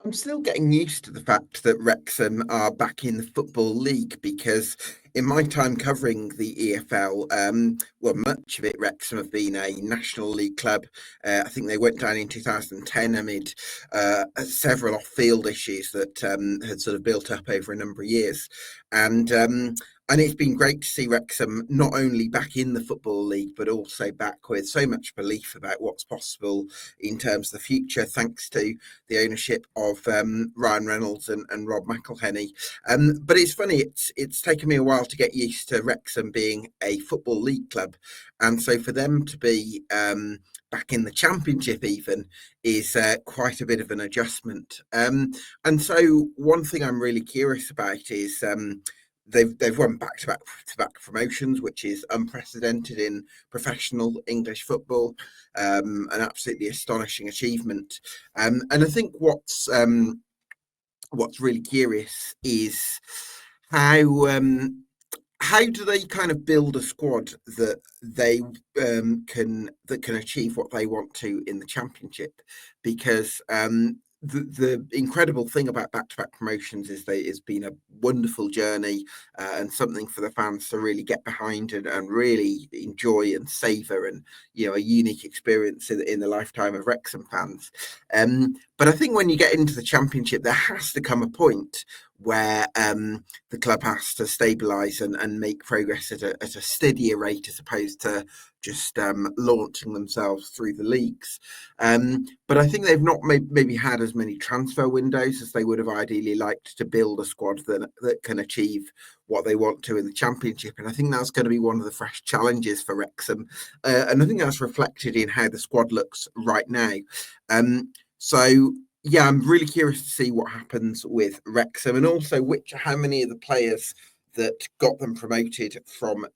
I'm still getting used to the fact that Wrexham are back in the Football League because in my time covering the EFL, well, much of it, Wrexham have been a National League club. I think they went down in 2010 amid several off-field issues that had sort of built up over a number of years. And it's been great to see Wrexham not only back in the Football League, but also back with so much belief about what's possible in terms of the future, thanks to the ownership of Ryan Reynolds and Rob McElhenney. But it's funny, it's taken me a while to get used to Wrexham being a Football League club. And so for them to be back in the Championship even is quite a bit of an adjustment. And so one thing I'm really curious about is they've won back-to-back promotions, which is unprecedented in professional English football, an absolutely astonishing achievement. And I think what's really curious is how do they kind of build a squad that they can achieve what they want to in the Championship? Because the incredible thing about back-to-back promotions is it's been a wonderful journey and something for the fans to really get behind and really enjoy and savour, and a unique experience in the lifetime of Wrexham fans. But I think when you get into the Championship, there has to come a point where the club has to stabilise and make progress at a steadier rate, as opposed to just launching themselves through the leagues. But I think they've not maybe had as many transfer windows as they would have ideally liked to build a squad that can achieve what they want to in the Championship. And I think that's going to be one of the fresh challenges for Wrexham. And I think that's reflected in how the squad looks right now. So yeah, I'm really curious to see what happens with Wrexham, and also how many of the players that got them promoted from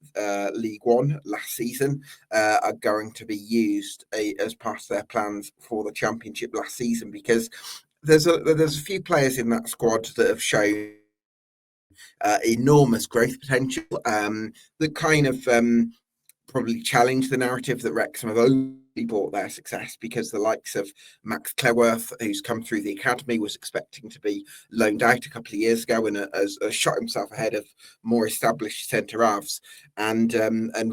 League One last season are going to be used as part of their plans for the Championship last season, because there's a few players in that squad that have shown enormous growth potential, that kind of probably challenge the narrative that Wrexham have only bought their success because the likes of Max Cleworth, who's come through the academy, was expecting to be loaned out a couple of years ago and has shot himself ahead of more established centre halves, and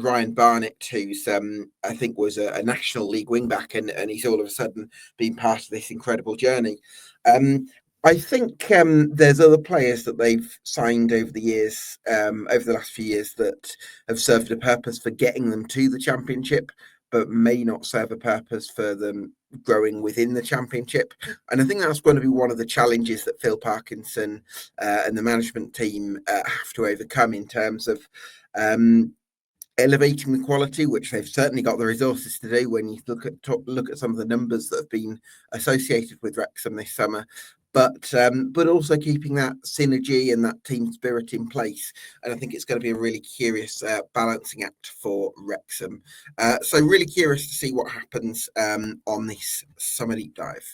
Ryan Barnett, who's I think was a National League wing back, and he's all of a sudden been part of this incredible journey. I think there's other players that they've signed over the years, over the last few years, that have served a purpose for getting them to the Championship, but may not serve a purpose for them growing within the Championship. And I think that's going to be one of the challenges that Phil Parkinson and the management team have to overcome in terms of elevating the quality, which they've certainly got the resources to do when you look at some of the numbers that have been associated with Wrexham this summer, but also keeping that synergy and that team spirit in place. And I think it's going to be a really curious balancing act for Wrexham. So really curious to see what happens on this summer deep dive.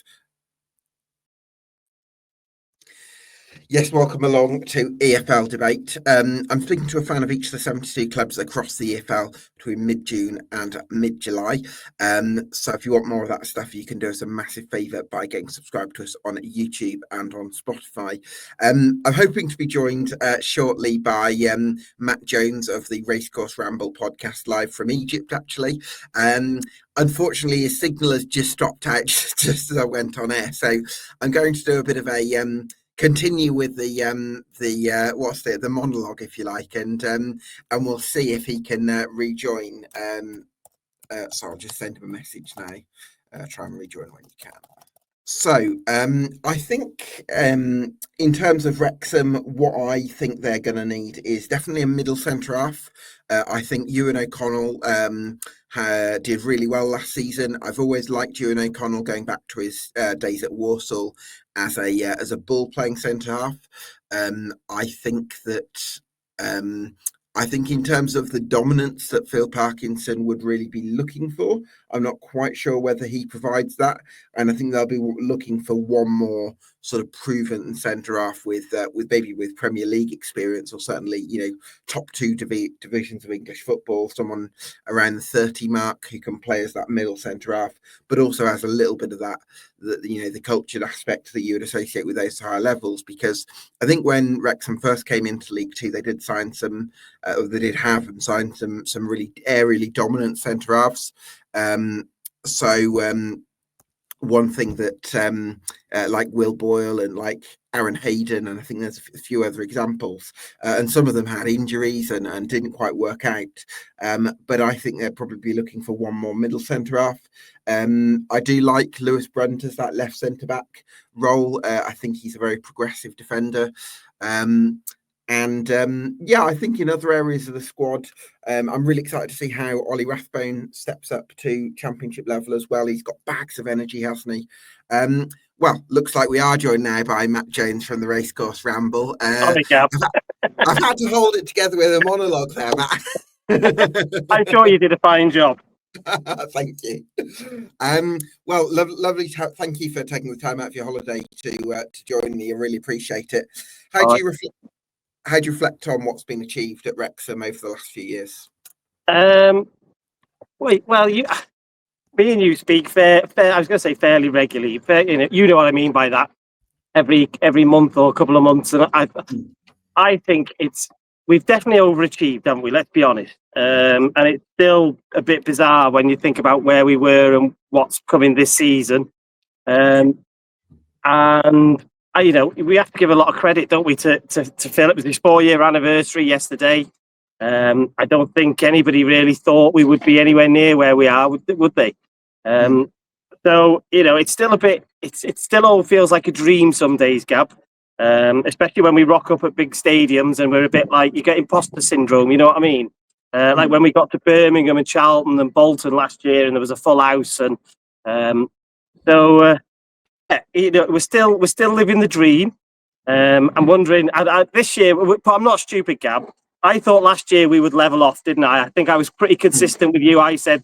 Yes, welcome along to EFL Debate. I'm speaking to a fan of each of the 72 clubs across the EFL between mid-June and mid-July. So if you want more of that stuff, you can do us a massive favour by getting subscribed to us on YouTube and on Spotify. I'm hoping to be joined shortly by Matt Jones of the Racecourse Ramble podcast, live from Egypt, actually. Unfortunately, his signal has just dropped out just as I went on air. So I'm going to do a bit of a continue with the monologue, if you like, and we'll see if he can rejoin. So I'll just send him a message now. Try and rejoin when you can. So I think in terms of Wrexham, what I think they're going to need is definitely a middle centre half. I think Ewan O'Connell did really well last season. I've always liked Ewan O'Connell, going back to his days at Walsall as a ball playing centre half. I think that. I think in terms of the dominance that Phil Parkinson would really be looking for, I'm not quite sure whether he provides that, and I think they'll be looking for one more sort of proven centre half with maybe with Premier League experience, or certainly top two divisions of English football, someone around the 30 mark who can play as that middle centre half, but also has a little bit of that the cultured aspect that you would associate with those higher levels. Because I think when Wrexham first came into League Two, they did sign some, they did have and signed some really aerially dominant centre halves. One thing that like Will Boyle and like Aaron Hayden, and I think there's a few other examples, and some of them had injuries and didn't quite work out. But I think they'll probably be looking for one more middle centre half. I do like Lewis Brunt as that left centre back role. I think he's a very progressive defender. I think in other areas of the squad, I'm really excited to see how Ollie Rathbone steps up to championship level as well. He's got bags of energy, hasn't he? Looks like we are joined now by Matt Jones from the Racecourse Ramble. I've had to hold it together with a monologue there, Matt. I'm sure you did a fine job. Thank you. Lovely. Thank you for taking the time out of your holiday to join me. I really appreciate it. How do you reflect on what's been achieved at Wrexham over the last few years? Me and you speak I was going to say fairly regularly. You know what I mean by that. Every month or a couple of months, and I think we've definitely overachieved, haven't we? Let's be honest. And it's still a bit bizarre when you think about where we were and what's coming this season. And we have to give a lot of credit, don't we, to Phil. It was his 4-year anniversary yesterday. I don't think anybody really thought we would be anywhere near where we are, would they? So, it's still a bit, it still all feels like a dream some days, Gab. Especially when we rock up at big stadiums and we're a bit like, you get imposter syndrome, you know what I mean? Like when we got to Birmingham and Charlton and Bolton last year and there was a full house. And we're still living the dream. I'm wondering, this year, but I'm not stupid, Gab. I thought last year we would level off, didn't I? I think I was pretty consistent with you. I said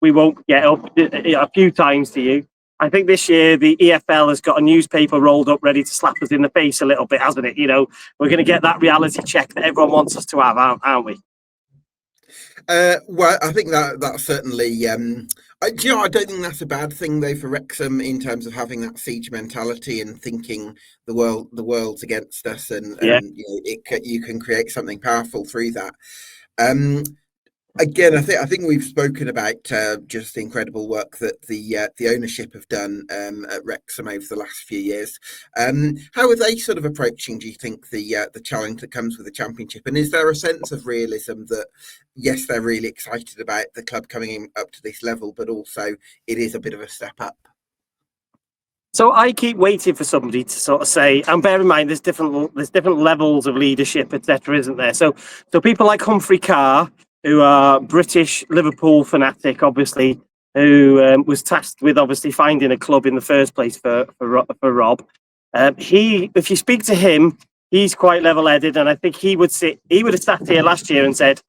we won't get up a few times to you. I think this year the EFL has got a newspaper rolled up ready to slap us in the face a little bit, hasn't it? We're going to get that reality check that everyone wants us to have, aren't we? I think that's certainly. I don't think that's a bad thing though for Wrexham in terms of having that siege mentality and thinking the world's against us, and you can create something powerful through that. Again, I think we've spoken about just the incredible work that the ownership have done at Wrexham over the last few years. How are they sort of approaching, do you think, the challenge that comes with the Championship? And is there a sense of realism that, yes, they're really excited about the club coming up to this level, but also it is a bit of a step up? So I keep waiting for somebody to sort of say, and bear in mind, there's different levels of leadership, etc., isn't there? So people like Humphrey Carr, who are British Liverpool fanatic, obviously, who was tasked with obviously finding a club in the first place for Rob. If you speak to him, he's quite level-headed, and I think he would have sat here last year and said,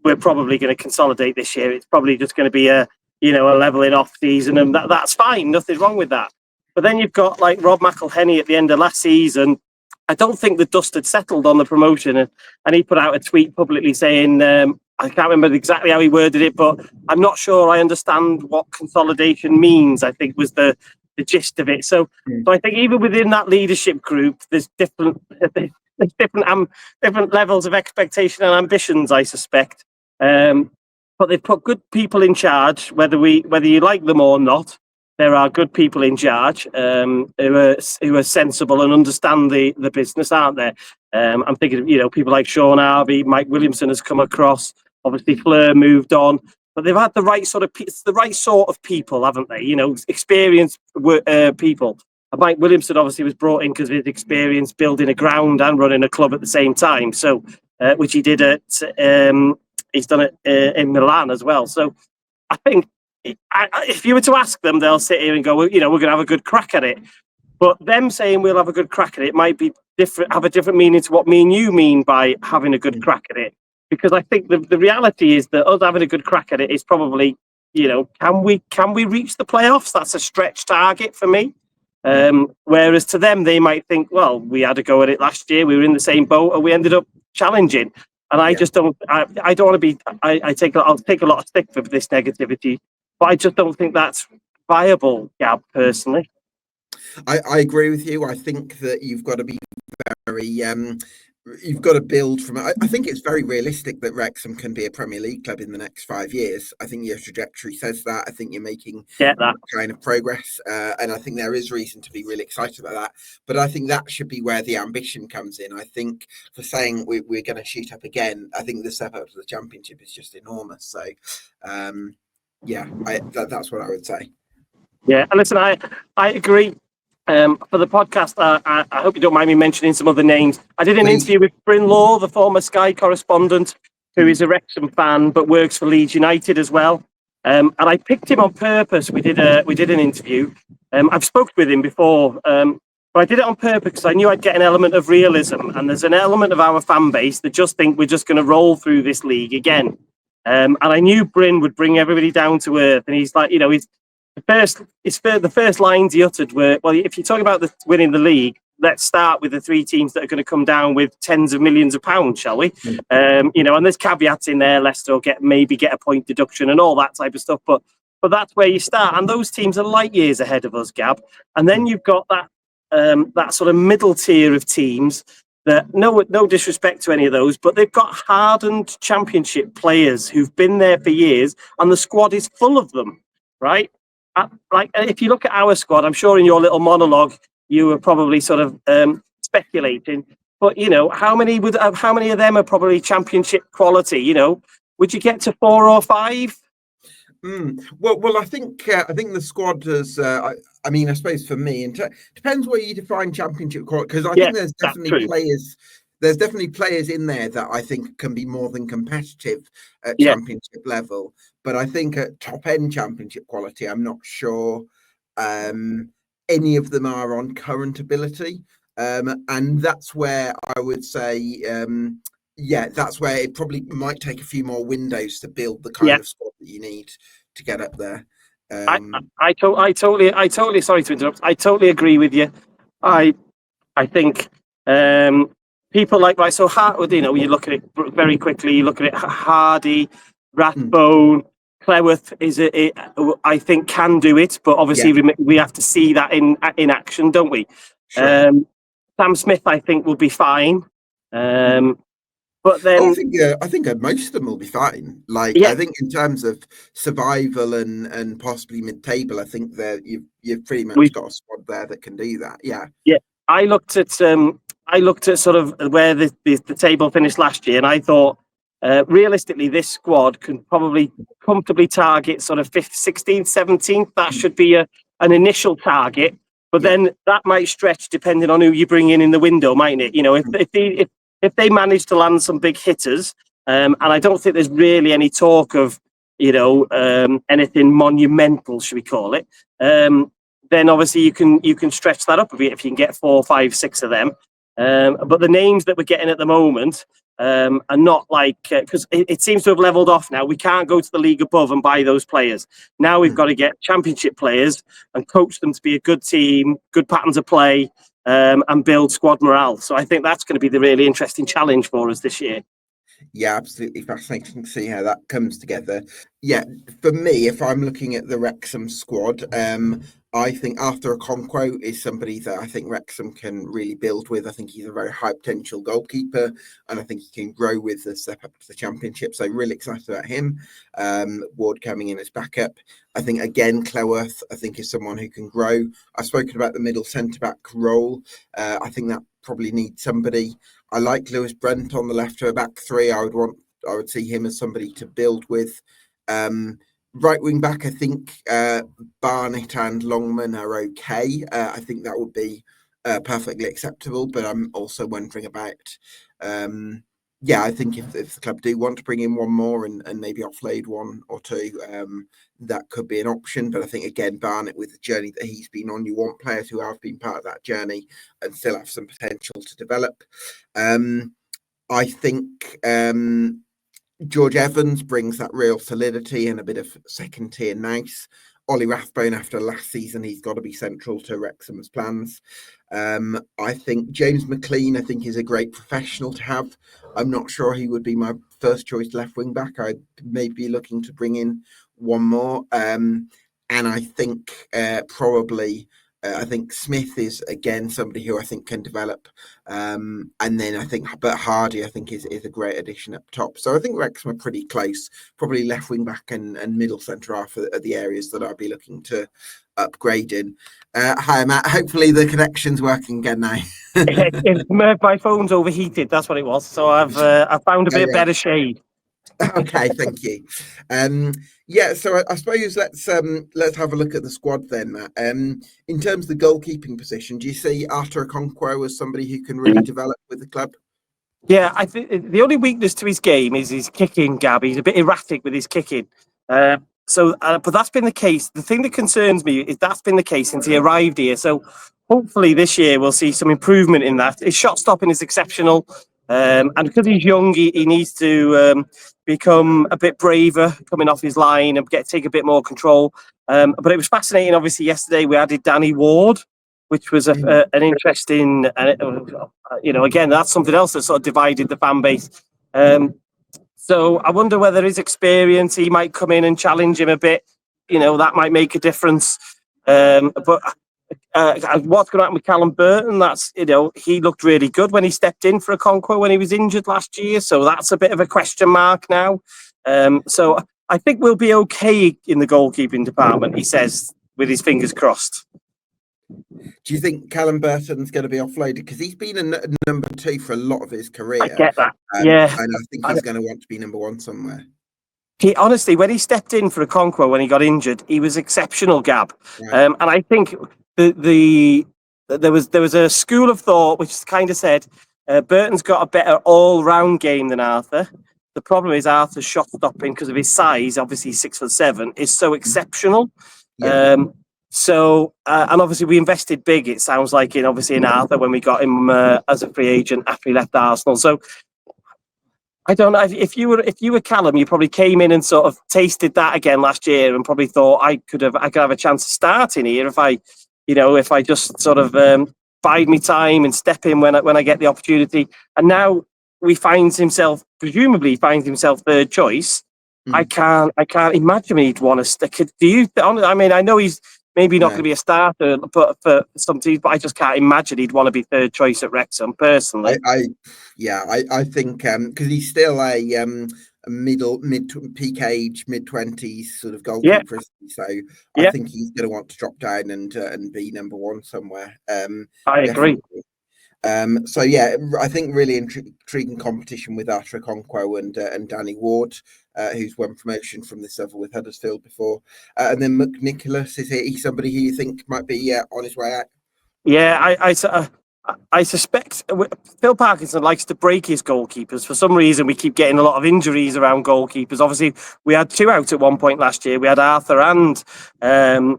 we're probably going to consolidate this year. It's probably just going to be a leveling off season, and that's fine. Nothing wrong with that. But then you've got like Rob McElhenney at the end of last season. I don't think the dust had settled on the promotion, and he put out a tweet publicly saying, I can't remember exactly how he worded it, but I'm not sure I understand what consolidation means, I think was the gist of it. So I think even within that leadership group, there's different levels of expectation and ambitions, I suspect. But they've put good people in charge, whether you like them or not. There are good people in charge who are sensible and understand the business, aren't there? I'm thinking of people like Sean Harvey, Mike Williamson has come across. Obviously, Fleur moved on, but they've had the right sort of people, haven't they? Experienced people. And Mike Williamson obviously was brought in because of his experience building a ground and running a club at the same time. So, which he did he's done it in Milan as well. So, I think if you were to ask them, they'll sit here and go, well, we're going to have a good crack at it. But them saying we'll have a good crack at it might be different, have a different meaning to what me and you mean by having a good crack at it. Because I think the reality is that us having a good crack at it is probably can we reach the playoffs? That's a stretch target for me. Whereas to them, they might think, well, we had a go at it last year. We were in the same boat, and we ended up challenging. And I just don't. I don't want to be. I'll take a lot of stick for this negativity, but I just don't think that's viable, Gab. Personally, I agree with you. I think that you've got to be very you've got to build from it. I think it's very realistic that Wrexham can be a Premier League club in the next 5 years. I think your trajectory says that. I think you're making that kind of progress, and I think there is reason to be really excited about that. But I think that should be where the ambition comes in. I think for saying we're going to shoot up again, I think the step up to the Championship is just enormous. So, that's what I would say. Yeah, and listen, I agree. For the podcast, I hope you don't mind me mentioning some other names. I did an interview with Bryn Law, the former Sky correspondent, who is a Wrexham fan but works for Leeds United as well. And I picked him on purpose. We did an interview. I've spoken with him before, but I did it on purpose because I knew I'd get an element of realism. And there's an element of our fan base that just think we're just going to roll through this league again. And I knew Bryn would bring everybody down to earth. And he's like, the first lines he uttered were, well, if you're talking about winning the league, let's start with the three teams that are going to come down with tens of millions of pounds, shall we? And there's caveats in there. Leicester maybe get a point deduction and all that type of stuff. But that's where you start. And those teams are light years ahead of us, Gab. And then you've got that sort of middle tier of teams that, no disrespect to any of those, but they've got hardened Championship players who've been there for years, and the squad is full of them, right? Like, if you look at our squad, I'm sure in your little monologue you were probably sort of speculating, but how many of them are probably Championship quality? Would you get to 4 or 5? Well, I think the squad is. I suppose for me, depends where you define Championship quality, because I think there's definitely players. There's definitely players in there that I think can be more than competitive at Championship level. But I think at top end Championship quality, I'm not sure any of them are on current ability. And that's where I would say, that's where it probably might take a few more windows to build the kind of squad that you need to get up there. I totally, sorry to interrupt. I totally agree with you. I think people like, right, so you look at it very quickly, you look at it, Hardy, Rathbone, Cleworth I think can do it, but obviously we have to see that in action, don't we? Sure. Sam Smith, I think, will be fine. But then I think most of them will be fine. I think in terms of survival and possibly mid-table, I think that you've pretty much got a squad there that can do that. Yeah. I looked at sort of where the table finished last year, and I thought realistically this squad can probably comfortably target sort of 5th, 16th, 17th. That should be an initial target, but then that might stretch depending on who you bring in the window, mightn't it? If they manage to land some big hitters, and I don't think there's really any talk of anything monumental, should we call it? Then obviously you can stretch that up a bit if you can get 4, 5, 6 of them. But the names that we're getting at the moment are not because it seems to have leveled off now. We can't go to the league above and buy those players. Now we've got to get Championship players and coach them to be a good team, good patterns of play, and build squad morale. So I think that's going to be the really interesting challenge for us this year. Yeah, absolutely fascinating to see how that comes together. Yeah, for me, if I'm looking at the Wrexham squad, I think Arthur Okonkwo is somebody that I think Wrexham can really build with. I think he's a very high potential goalkeeper, and I think he can grow with the step up to the Championship. So really excited about him. Ward coming in as backup. I think again, Cleworth, I think is someone who can grow. I've spoken about the middle centre back role. I think that probably needs somebody. I like Lewis Brent on the left of a back three. I would see him as somebody to build with. Right wing back, I think Barnett and Longman are okay. I think that would be perfectly acceptable, but I'm also wondering about I think if the club do want to bring in one more and maybe offload one or two, that could be an option. But I think, again, Barnett, with the journey that he's been on, you want players who have been part of that journey and still have some potential to develop. I think George Evans brings that real solidity and a bit of second tier nice. Ollie Rathbone, after last season, he's got to be central to Wrexham's plans. I think James McLean, I think, is a great professional to have. I'm not sure he would be my first choice left wing back. I'd maybe be looking to bring in one more. And I think probably I think Smith is again somebody who I think can develop, and then I think, but Hardy I think is a great addition up top. So I think Wrexham are pretty close. Probably left wing back and middle centre half are the areas that I'd be looking to upgrade in. Hi Matt, hopefully the connection's working again now. My phone's overheated. That's what it was. So I found a bit better shade. Okay, thank you. Yeah, so I suppose let's have a look at the squad then, Matt. In terms of the goalkeeping position, do you see Arthur Okonkwo as somebody who can really develop with the club? Yeah, I think the only weakness to his game is his kicking, Gab. He's a bit erratic with his kicking. But that's been the case. The thing that concerns me is that's been the case since he arrived here. So hopefully this year we'll see some improvement in that. His shot stopping is exceptional. And because he's young, he needs to become a bit braver coming off his line and take a bit more control. But it was fascinating. Obviously, yesterday we added Danny Ward, which was an interesting, again, that's something else that sort of divided the fan base. So I wonder whether his experience, he might come in and challenge him a bit. That might make a difference. But what's going to happen with Callum Burton? That's, he looked really good when he stepped in for Okonkwo when he was injured last year. So that's a bit of a question mark now. So I think we'll be okay in the goalkeeping department, he says, with his fingers crossed. Do you think Callum Burton's going to be offloaded? Because he's been a number 2 for a lot of his career. I get that. And I think he's going to want to be number 1 somewhere. He honestly, when he stepped in for Okonkwo when he got injured, he was exceptional, Gab. Right. And I think there was a school of thought which kind of said Burton's got a better all-round game than Arthur. The problem is Arthur's shot stopping, because of his size, obviously 6'7", is so exceptional. Yeah. And obviously we invested big, it sounds like, in Arthur when we got him as a free agent after he left Arsenal. So I don't know, if you were Callum, you probably came in and sort of tasted that again last year and probably thought I could have a chance of starting here if I just sort of bide me time and step in when I get the opportunity. And now presumably finds himself third choice. I can't imagine he'd want to stick it. Do you? I mean, I know he's maybe not going to be a starter for some teams, but I just can't imagine he'd want to be third choice at Wrexham personally. I think because he's still a peak age, mid-20s sort of goalkeeper. Yeah. So I think he's going to want to drop down and be number 1 somewhere. I agree. So yeah, I think really intriguing competition with Arthur Okonkwo and Danny Ward, who's won promotion from this level with Huddersfield before, and then McNicholas, is he somebody who you think might be on his way out? Yeah, I suspect Phil Parkinson likes to break his goalkeepers. For some reason, we keep getting a lot of injuries around goalkeepers. Obviously, we had 2 out at one point last year. We had Arthur and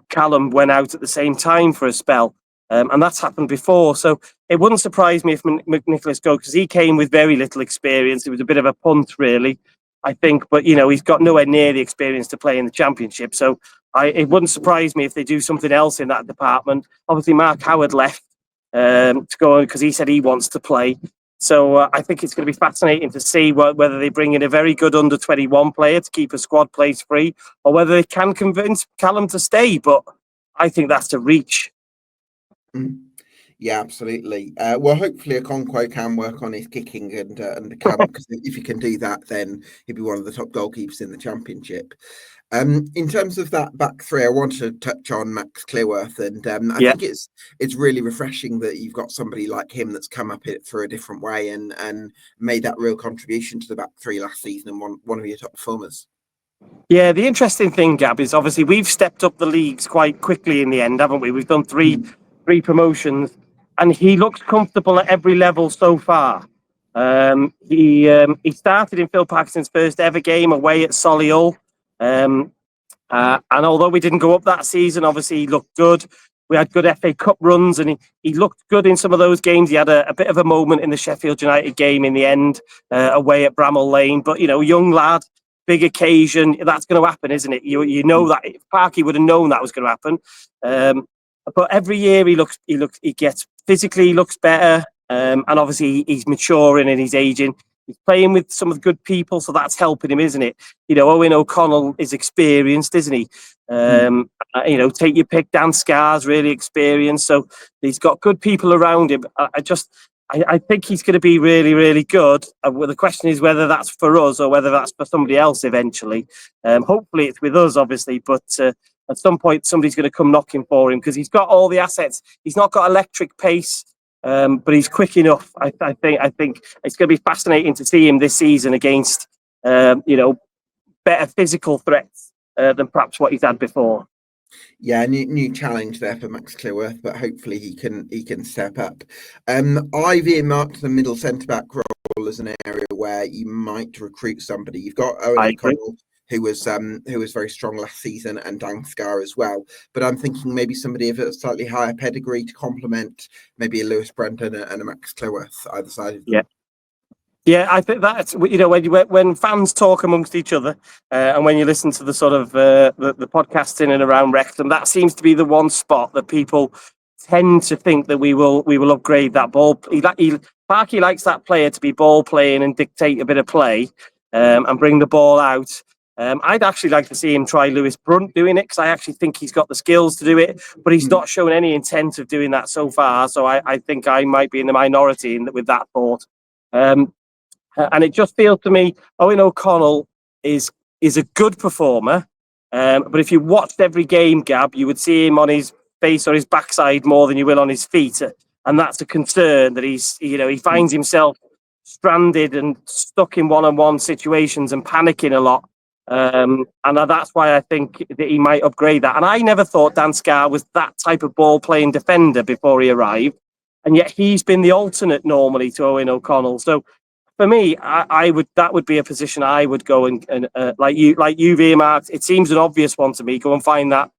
Callum went out at the same time for a spell. And that's happened before. So it wouldn't surprise me if McNicholas goes, because he came with very little experience. It was a bit of a punt, really, I think. But, he's got nowhere near the experience to play in the Championship. So it wouldn't surprise me if they do something else in that department. Obviously, Mark Howard left to go because he said he wants to play. So I think it's going to be fascinating to see whether they bring in a very good under-21 player to keep a squad place free, or whether they can convince Callum to stay. But I think that's a reach. Yeah, absolutely. Well, hopefully Okonkwo can work on his kicking and the camp, because if he can do that, then he'll be one of the top goalkeepers in the Championship. In terms of that back 3, I wanted to touch on Max Clearworth, and I think it's really refreshing that you've got somebody like him that's come up it through a different way and made that real contribution to the back 3 last season and one of your top performers. Yeah, the interesting thing, Gab, is obviously we've stepped up the leagues quite quickly in the end, haven't we? We've done three promotions, and he looks comfortable at every level so far. He started in Phil Parkinson's first ever game away at Solihull, and although we didn't go up that season, obviously he looked good. We had good FA Cup runs, and he looked good in some of those games. He had a bit of a moment in the Sheffield United game in the end, away at Bramall Lane. But, young lad, big occasion, that's going to happen, isn't it? You know that Parky would have known that was going to happen. But every year he gets physically, he looks better. And obviously he's maturing and he's aging. He's playing with some of the good people, so that's helping him, isn't it? Owen O'Connell is experienced, isn't he? Take your pick. Dan Scar's really experienced, so he's got good people around him. I think he's going to be really, really good. Well, the question is whether that's for us or whether that's for somebody else eventually. Hopefully it's with us, obviously, but at some point somebody's going to come knocking for him because he's got all the assets. He's not got electric pace. But he's quick enough. I think it's going to be fascinating to see him this season against better physical threats than perhaps what he's had before. Yeah, new challenge there for Max Cleworth, but hopefully he can step up. I've earmarked the middle centre back role as an area where you might recruit somebody. You've got Owen O'Connell, who was very strong last season, and Dan Scar as well. But I'm thinking maybe somebody of a slightly higher pedigree to complement maybe a Lewis Brenton and a Max Cleworth either side of them. Yeah, I think that's when fans talk amongst each other, and when you listen to the sort of the podcast in and around Wrexham, that seems to be the one spot that people tend to think that we will upgrade that ball. Parky likes that player to be ball playing and dictate a bit of play, and bring the ball out. I'd actually like to see him try Lewis Brunt doing it because I actually think he's got the skills to do it, but he's not shown any intent of doing that so far. So I think I might be in the minority with that thought. And it just feels to me Owen O'Connell is a good performer, but if you watched every game, Gab, you would see him on his face or his backside more than you will on his feet, and that's a concern that he finds himself stranded and stuck in one-on-one situations and panicking a lot. And that's why I think that he might upgrade that. And I never thought Dan Scar was that type of ball-playing defender before he arrived, and yet he's been the alternate normally to Owen O'Connell. So for me, that would be a position I would go and like you've earmarked. It seems an obvious one to me. Go and find that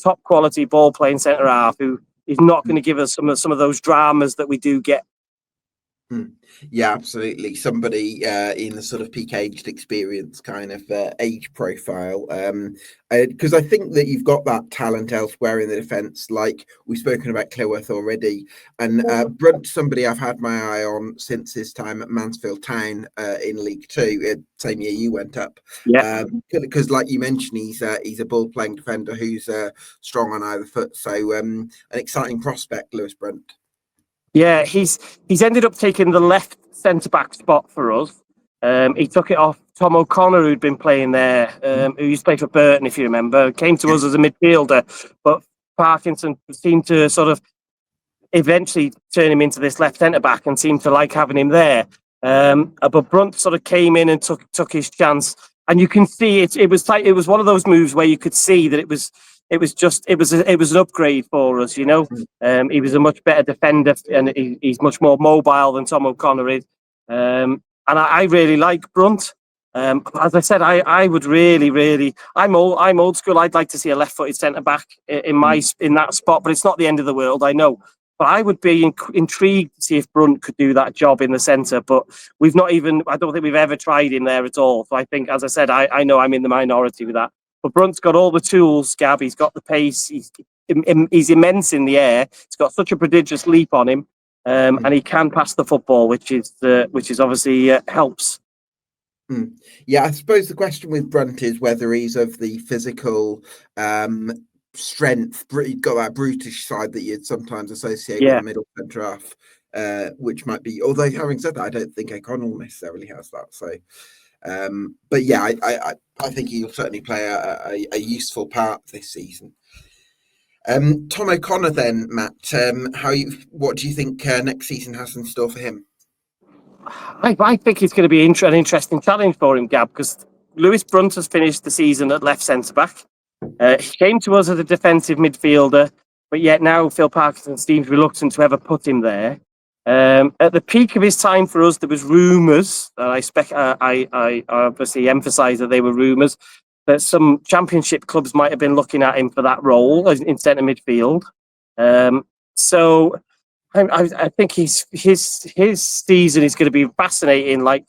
top quality ball-playing centre half who is not going to give us some of those dramas that we do get. Yeah, absolutely. Somebody in the sort of peak aged experience kind of age profile. Because I think that you've got that talent elsewhere in the defence, like we've spoken about Cleworth already. And Brunt, somebody I've had my eye on since his time at Mansfield Town in League Two, same year you went up. Yeah. Because like you mentioned, he's a ball-playing defender who's strong on either foot. So an exciting prospect, Lewis Brunt. Yeah, he's ended up taking the left centre-back spot for us. He took it off Tom O'Connor, who'd been playing there, who used to play for Burton, if you remember. Came to us as a midfielder, but Parkinson seemed to sort of eventually turn him into this left centre-back and seemed to like having him there. But Brunt sort of came in and took his chance. And you can see it was one of those moves where you could see that it was an upgrade for us, He was a much better defender and he's much more mobile than Tom O'Connor is. And I really like Brunt. As I said, I would really, I'm old school. I'd like to see a left-footed centre back in that spot, but it's not the end of the world, I know. But I would be intrigued to see if Brunt could do that job in the centre. But I don't think we've ever tried him there at all. So I think, as I said, I know I'm in the minority with that. But Brunt's got all the tools, Gab. He's got the pace. He's immense in the air. He's got such a prodigious leap on him, and he can pass the football, which is obviously helps. Yeah, I suppose the question with Brunt is whether he's of the physical strength. He's got that brutish side that you'd sometimes associate with the middle centre half, which might be. Although having said that, I don't think O'Connell necessarily has that. So. But yeah, I think he'll certainly play a useful part this season. Tom O'Connor, then, Matt. What do you think next season has in store for him? I think it's going to be an interesting challenge for him, Gab, because Lewis Brunt has finished the season at left centre back. He came to us as a defensive midfielder, but yet now Phil Parkinson seems reluctant to ever put him there. At the peak of his time for us, there was rumours. I obviously emphasise that they were rumours that some Championship clubs might have been looking at him for that role in centre midfield. So I think his season is going to be fascinating. Like,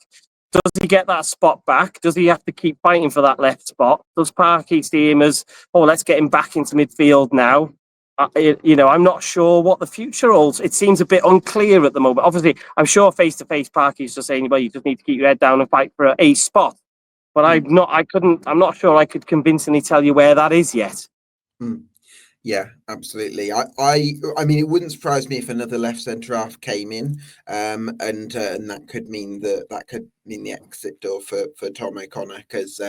does he get that spot back? Does he have to keep fighting for that left spot? Does Parky see him as, oh, let's get him back into midfield now? I'm not sure what the future holds. It seems a bit unclear at the moment. Obviously, I'm sure face-to-face Parky's just saying, well, you just need to keep your head down and fight for a spot. But I'm not sure I could convincingly tell you where that is yet. Yeah, absolutely. I mean, it wouldn't surprise me if another left centre half came in, and that could mean the exit door for Tom O'Connor, because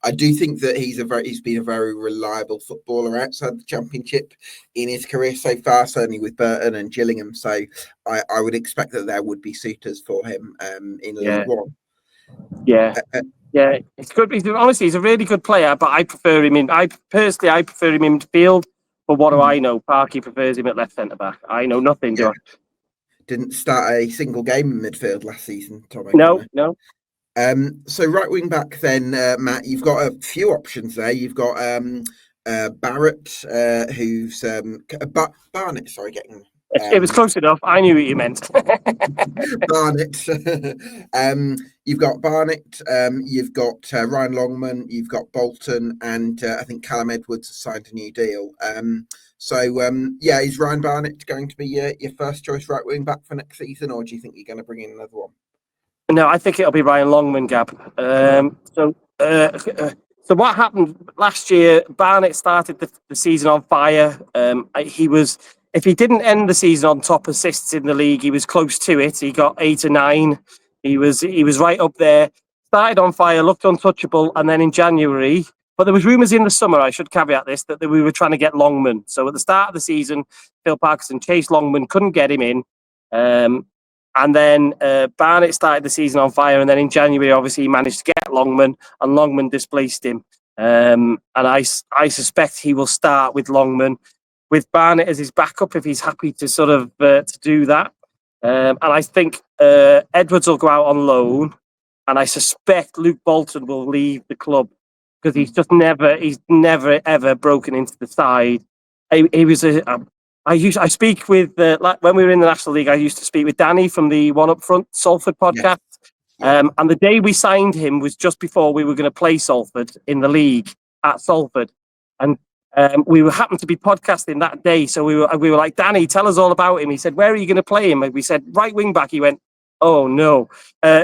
I do think that he's been a very reliable footballer outside the Championship in his career so far, certainly with Burton and Gillingham. So I would expect that there would be suitors for him in League One. Yeah. Yeah, it's good. Honestly, he's a really good player, but I prefer him in midfield. But what do I know? Parky prefers him at left centre back. I know nothing, do I? Didn't start a single game in midfield last season, Tom O'Connor. No. So right wing back then, Matt, you've got a few options there. You've got Barrett, who's Barnett. Sorry, getting. It was close enough. I knew what you meant. Barnett. You've got Barnett. You've got Ryan Longman. You've got Bolton, and I think Callum Edwards has signed a new deal. Is Ryan Barnett going to be your first choice right wing back for next season, or do you think you're going to bring in another one? No, I think it'll be Ryan Longman, Gab. So what happened last year? Barnett started the season on fire. If he didn't end the season on top assists in the league, he was close to it. He got 8 or 9. He was right up there. Started on fire, looked untouchable, and then in January. But there was rumours in the summer, I should caveat this, that we were trying to get Longman. So at the start of the season, Phil Parkinson chased Longman, couldn't get him in. And then Barnett started the season on fire. And then in January, obviously, he managed to get Longman, and Longman displaced him. And I suspect he will start with Longman, with Barnett as his backup if he's happy to sort of to do that. And I think Edwards will go out on loan. And I suspect Luke Bolton will leave the club because he's never ever broken into the side. I speak with like when we were in the National League. I used to speak with Danny from the One Up Front Salford podcast, and the day we signed him was just before we were going to play Salford in the league at Salford, and we happened to be podcasting that day. So we were like, Danny, tell us all about him. He said, where are you going to play him? And we said, right wing back. He went, oh no.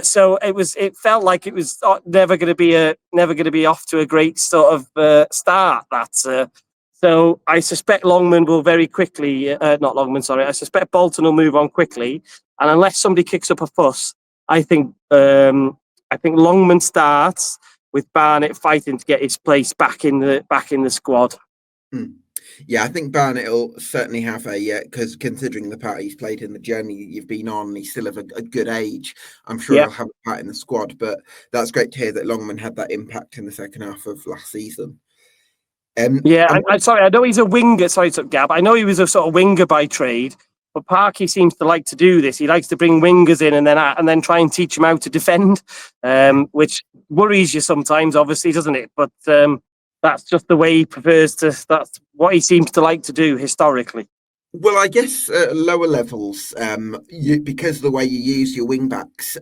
So it felt like it was never going to be off to a great sort of start. So I suspect Longman will very quickly, not Longman, sorry. I suspect Bolton will move on quickly, and unless somebody kicks up a fuss, I think Longman starts with Barnett fighting to get his place back in the squad. Yeah, I think Barnett will certainly have because considering the part he's played in the journey you've been on, he's still of a good age. I'm sure he'll have a part in the squad, but that's great to hear that Longman had that impact in the second half of last season. I'm sorry. I know he's a winger. Sorry, Gab. I know he was a sort of winger by trade, but Parky seems to like to do this. He likes to bring wingers in and then try and teach them how to defend, which worries you sometimes, obviously, doesn't it? But that's just the way he prefers to. That's what he seems to like to do historically. Well, I guess lower levels, because of the way you use your wing backs,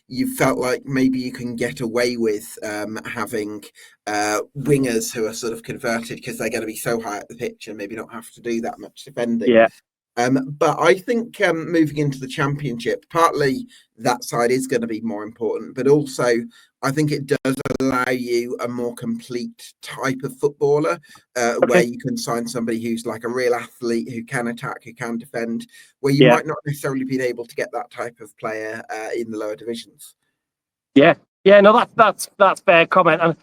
you felt like maybe you can get away with having wingers who are sort of converted because they're going to be so high at the pitch and maybe not have to do that much defending. Yeah. But I think moving into the Championship, partly that side is going to be more important, but also I think it does allow you a more complete type of footballer where you can sign somebody who's like a real athlete, who can attack, who can defend, where you might not necessarily be able to get that type of player in the lower divisions. Yeah, no, that's fair comment. And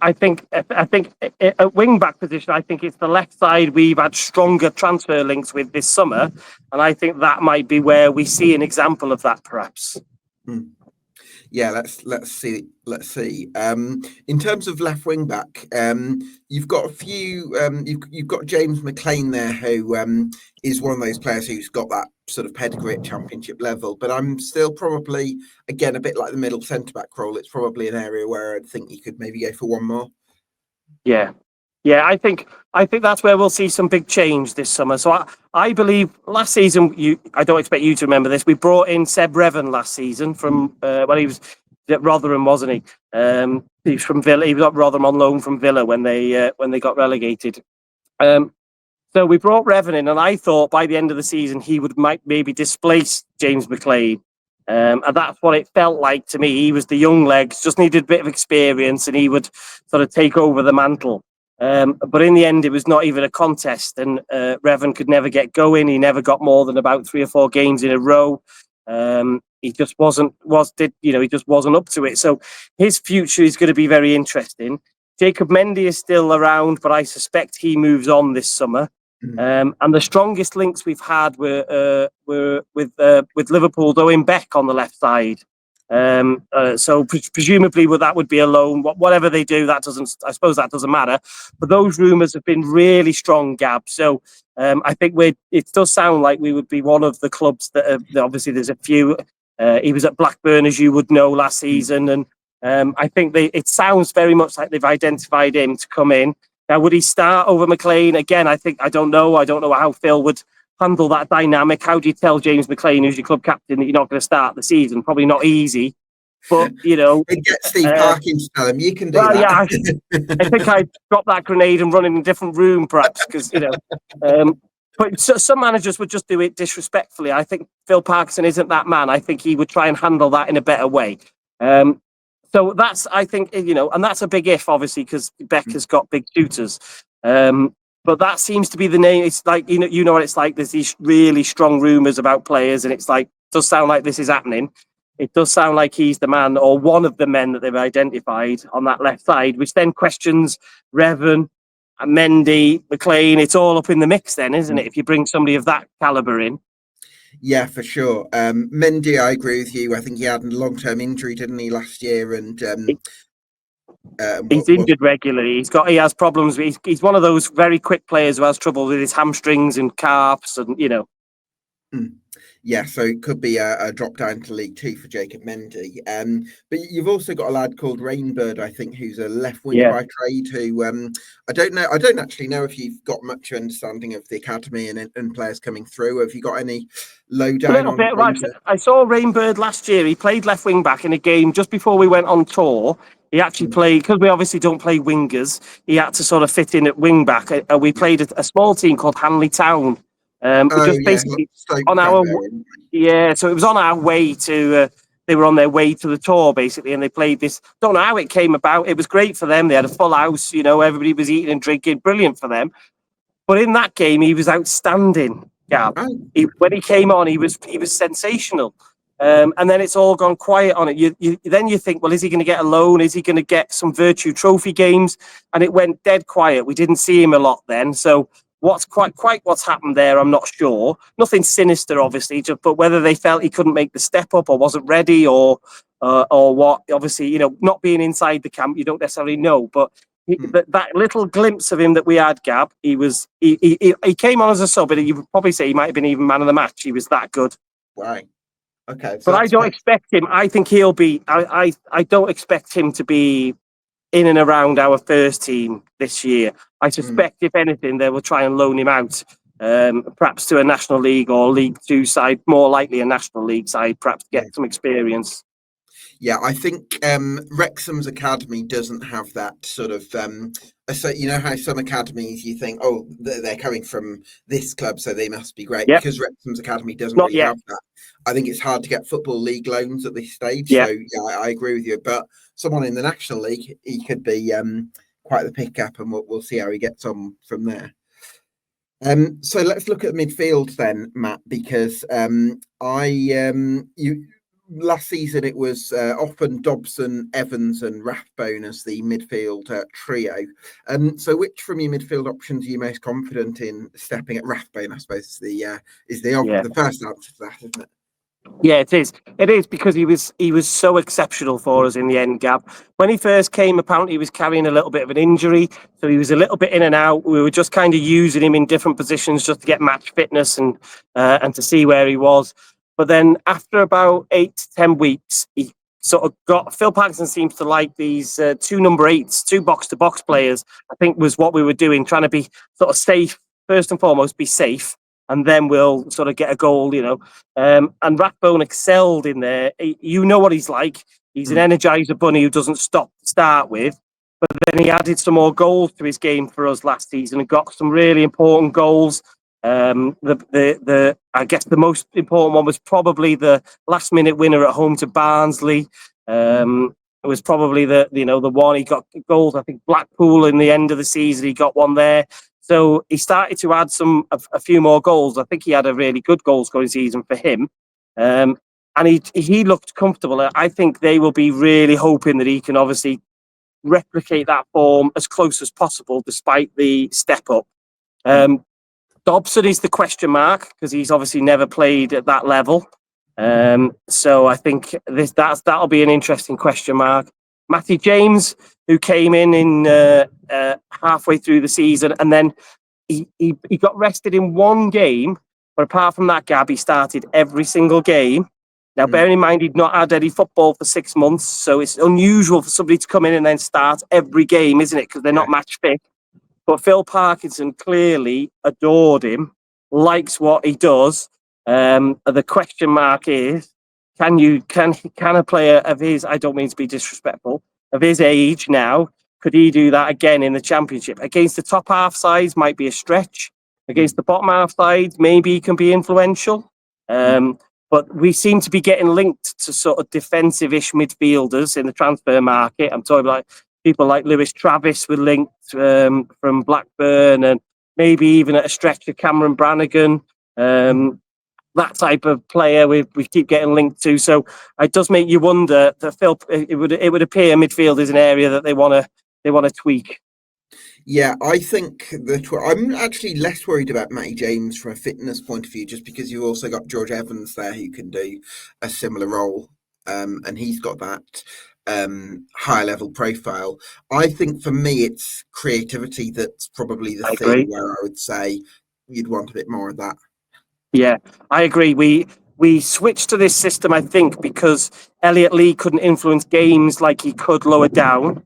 I think at wing back position, I think it's the left side we've had stronger transfer links with this summer, and I think that might be where we see an example of that, perhaps. Yeah, let's see. In terms of left wing back, you've got a few. You've got James McLean there, who is one of those players who's got that sort of pedigree at Championship level. But I'm still probably, again, a bit like the middle centre back role. It's probably an area where I think you could maybe go for one more. Yeah, Yeah, I think that's where we'll see some big change this summer. So I believe last season, I don't expect you to remember this. We brought in Seb Revan last season from he was at Rotherham, wasn't he? He's from Villa. He was at Rotherham on loan from Villa when they got relegated. So we brought Revan in, and I thought by the end of the season he would maybe displace James McLean. And that's what it felt like to me. He was the young legs, just needed a bit of experience, and he would sort of take over the mantle. But in the end, it was not even a contest, and Revan could never get going. He never got more than about 3 or 4 games in a row. He just he just wasn't up to it. So his future is going to be very interesting. Jacob Mendy is still around, but I suspect he moves on this summer. And the strongest links we've had were with Liverpool's Owen Beck on the left side. So presumably, that would be a loan. Whatever they do, I suppose that doesn't matter. But those rumours have been really strong, Gab. So I think it does sound like we would be one of the clubs that obviously there's a few. He was at Blackburn, as you would know, last season, and I think it sounds very much like they've identified him to come in. Now, would he start over McLean? Again, I don't know. I don't know how Phil would handle that dynamic. How do you tell James McLean, who's your club captain, that you're not going to start the season? Probably not easy. But, It gets Steve Parkins to tell him, you can do that. Yeah, I think I'd drop that grenade and run in a different room, perhaps, because, but some managers would just do it disrespectfully. I think Phil Parkinson isn't that man. I think he would try and handle that in a better way. So that's, I think, and that's a big if, obviously, because Beck has got big shooters. But that seems to be the name. It's like, you know what it's like. There's these really strong rumours about players, and it's like, it does sound like this is happening. It does sound like he's the man or one of the men that they've identified on that left side, which then questions Revan, Mendy, McLean. It's all up in the mix then, isn't it? If you bring somebody of that calibre in. Yeah, for sure. Mendy, I agree with you. I think he had a long-term injury, didn't he, last year? And he's injured regularly. He has problems. He's one of those very quick players who has trouble with his hamstrings and calves, and Yeah, so it could be a drop down to League Two for Jacob Mendy. But you've also got a lad called Rainbird, I think, who's a left winger by trade. Who I don't know. I don't actually know if you've got much understanding of the academy and players coming through. Have you got any lowdown on bit, right. I saw Rainbird last year. He played left wing back in a game just before we went on tour. He actually played, because we obviously don't play wingers, he had to sort of fit in at wing back. We played a small team called Hanley Town. Basically on our so it was on our way to they were on their way to the tour basically, and they played this. Don't know how it came about. It was great for them. They had a full house, everybody was eating and drinking, brilliant for them. But in that game he was outstanding. When he came on, he was sensational. And then it's all gone quiet on it. Then you think, well, is he going to get a loan? Is he going to get some Virtue Trophy games? And it went dead quiet. We didn't see him a lot then. So what's happened there, I'm not sure. Nothing sinister, obviously, but whether they felt he couldn't make the step up or wasn't ready or what. Obviously, not being inside the camp, you don't necessarily know. But that little glimpse of him that we had, Gab, he came on as a sub, but you would probably say he might have been even man of the match. He was that good. Right. Okay. So but I don't expect him. I think he'll be. I don't expect him to be in and around our first team this year. I suspect, if anything, they will try and loan him out, perhaps to a National League or League Two side, more likely a National League side, perhaps to get some experience. Yeah, I think Wrexham's academy doesn't have that sort of. So you know how some academies you think, oh, they're coming from this club, so they must be great. Because Wrexham's academy doesn't really have that. I think it's hard to get football league loans at this stage. So yeah, I agree with you. But someone in the National League, he could be quite the pickup, and we'll see how he gets on from there. So let's look at midfield then, Matt, because last season it was often Dobson, Evans, and Rathbone as the midfield trio. So which from your midfield options are you most confident in stepping at? Rathbone, I suppose, is the first answer to that, isn't it? Yeah, it is. It is, because he was so exceptional for us in the end, Gab. When he first came, apparently he was carrying a little bit of an injury, so he was a little bit in and out. We were just kind of using him in different positions just to get match fitness and to see where he was. But then after about 8 to 10 weeks, he sort of got Phil Parkinson seems to like these two number 8s, two box-to-box players. I think was what we were doing, trying to be sort of safe first and foremost, be safe, and then we'll sort of get a goal, And Rathbone excelled in there. You know what he's like. He's an energizer bunny who doesn't stop to start with. But then he added some more goals to his game for us last season and got some really important goals. I guess the most important one was probably the last minute winner at home to Barnsley. It was probably the one he got goals. I think Blackpool in the end of the season he got one there. So he started to add a few more goals. I think he had a really good goal scoring season for him. And he looked comfortable. I think they will be really hoping that he can obviously replicate that form as close as possible despite the step up. Dobson is the question mark because he's obviously never played at that level. So I think that'll be an interesting question mark. Matthew James, who came in halfway through the season, and then he got rested in one game, but apart from that, Gab, he started every single game. Now, bearing in mind he'd not had any football for 6 months, so it's unusual for somebody to come in and then start every game, isn't it? Because they're not match fit. But Phil Parkinson clearly adored him, likes what he does. The question mark is, can a player of his, I don't mean to be disrespectful, of his age now, could he do that again in the Championship? Against the top half sides might be a stretch. Against the bottom half sides, maybe he can be influential. But we seem to be getting linked to sort of defensive-ish midfielders in the transfer market. I'm talking about people like Lewis Travis were linked from Blackburn, and maybe even at a stretch to Cameron Brannigan. That type of player we keep getting linked to. So it does make you wonder that Phil. It would appear midfield is an area that they want to tweak. Yeah, I think that I'm actually less worried about Matty James from a fitness point of view, just because you've also got George Evans there who can do a similar role, and he's got that higher level profile. I think for me, it's creativity that's probably the thing where I would say you'd want a bit more of that. Yeah, I agree. We switched to this system, I think, because Elliot Lee couldn't influence games like he could lower down.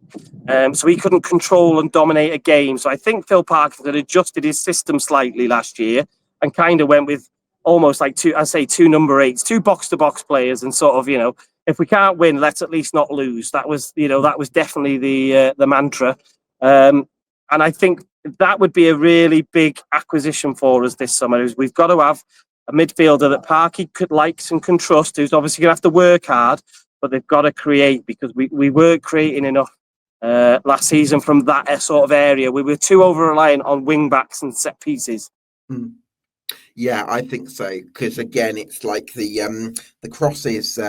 So he couldn't control and dominate a game. So I think Phil Parkinson adjusted his system slightly last year and kind of went with almost like two number 8s, two box-to-box players, and sort of, if we can't win, let's at least not lose. That was definitely the mantra. And I think that would be a really big acquisition for us this summer. Is we've got to have a midfielder that Parky likes and can trust, who's obviously going to have to work hard, but they've got to create, because we weren't creating enough last season from that sort of area. We were too over-reliant on wing-backs and set pieces. Yeah, I think so, because again, it's like the crosses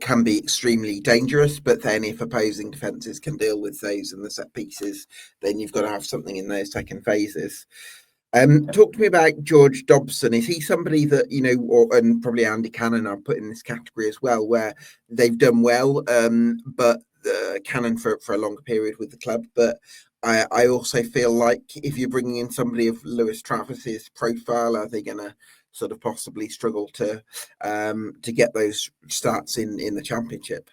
can be extremely dangerous, but then if opposing defences can deal with those and the set pieces, then you've got to have something in those second phases. Talk to me about George Dobson. Is he somebody that, and probably Andy Cannon are put in this category as well, where they've done well, but Cannon for a longer period with the club, but I also feel like if you're bringing in somebody of Lewis Travis's profile, are they going to sort of possibly struggle to get those starts in the Championship?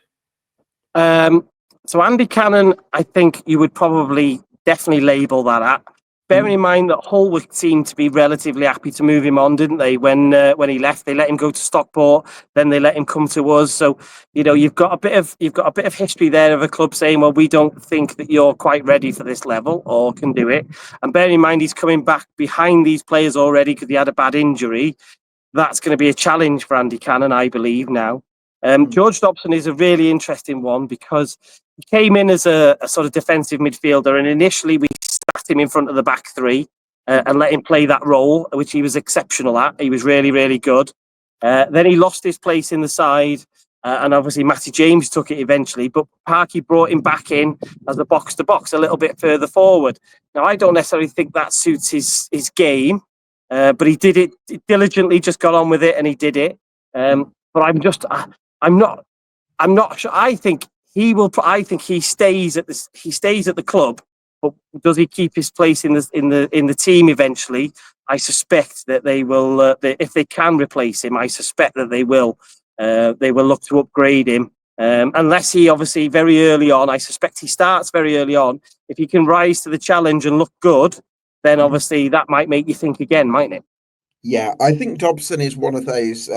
So Andy Cannon, I think you would probably definitely label that at. Bearing in mind that Hull would seem to be relatively happy to move him on, didn't they? When he left, they let him go to Stockport, then they let him come to us. So you've got a bit of history there of a club saying, well, we don't think that you're quite ready for this level or can do it. And bearing in mind he's coming back behind these players already because he had a bad injury. That's going to be a challenge for Andy Cannon, I believe now. George Dobson is a really interesting one because he came in as a sort of defensive midfielder, and initially we sat him in front of the back three and let him play that role, which he was exceptional at. He was really, really good. Then he lost his place in the side, and obviously Matty James took it eventually, but Parky brought him back in as a box-to-box a little bit further forward. Now, I don't necessarily think that suits his game, but he did it diligently, just got on with it, and he did it. But I'm not sure. I think he will. I think he stays at this. He stays at the club, but does he keep his place in the team eventually? I suspect that they will. If they can replace him, I suspect that they will. They will look to upgrade him. Unless he obviously very early on, I suspect he starts very early on. If he can rise to the challenge and look good, then obviously that might make you think again, mightn't it? Yeah, I think Dobson is one of those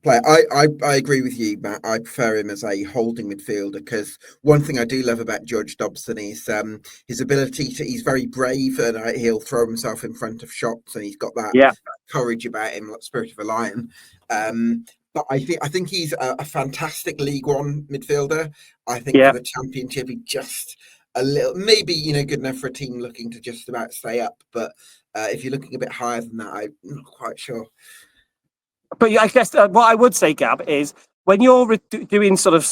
player. I agree with you, Matt. I prefer him as a holding midfielder because one thing I do love about Judge Dobson is his ability to. He's very brave and he'll throw himself in front of shots, and he's got that Yeah. courage about him, like spirit of a lion. But I think he's a fantastic League One midfielder. I think for Yeah. the Championship, he just a little, maybe good enough for a team looking to just about stay up, but. If you're looking a bit higher than that, I'm not quite sure. But I guess what I would say, Gab, is when you're doing sort of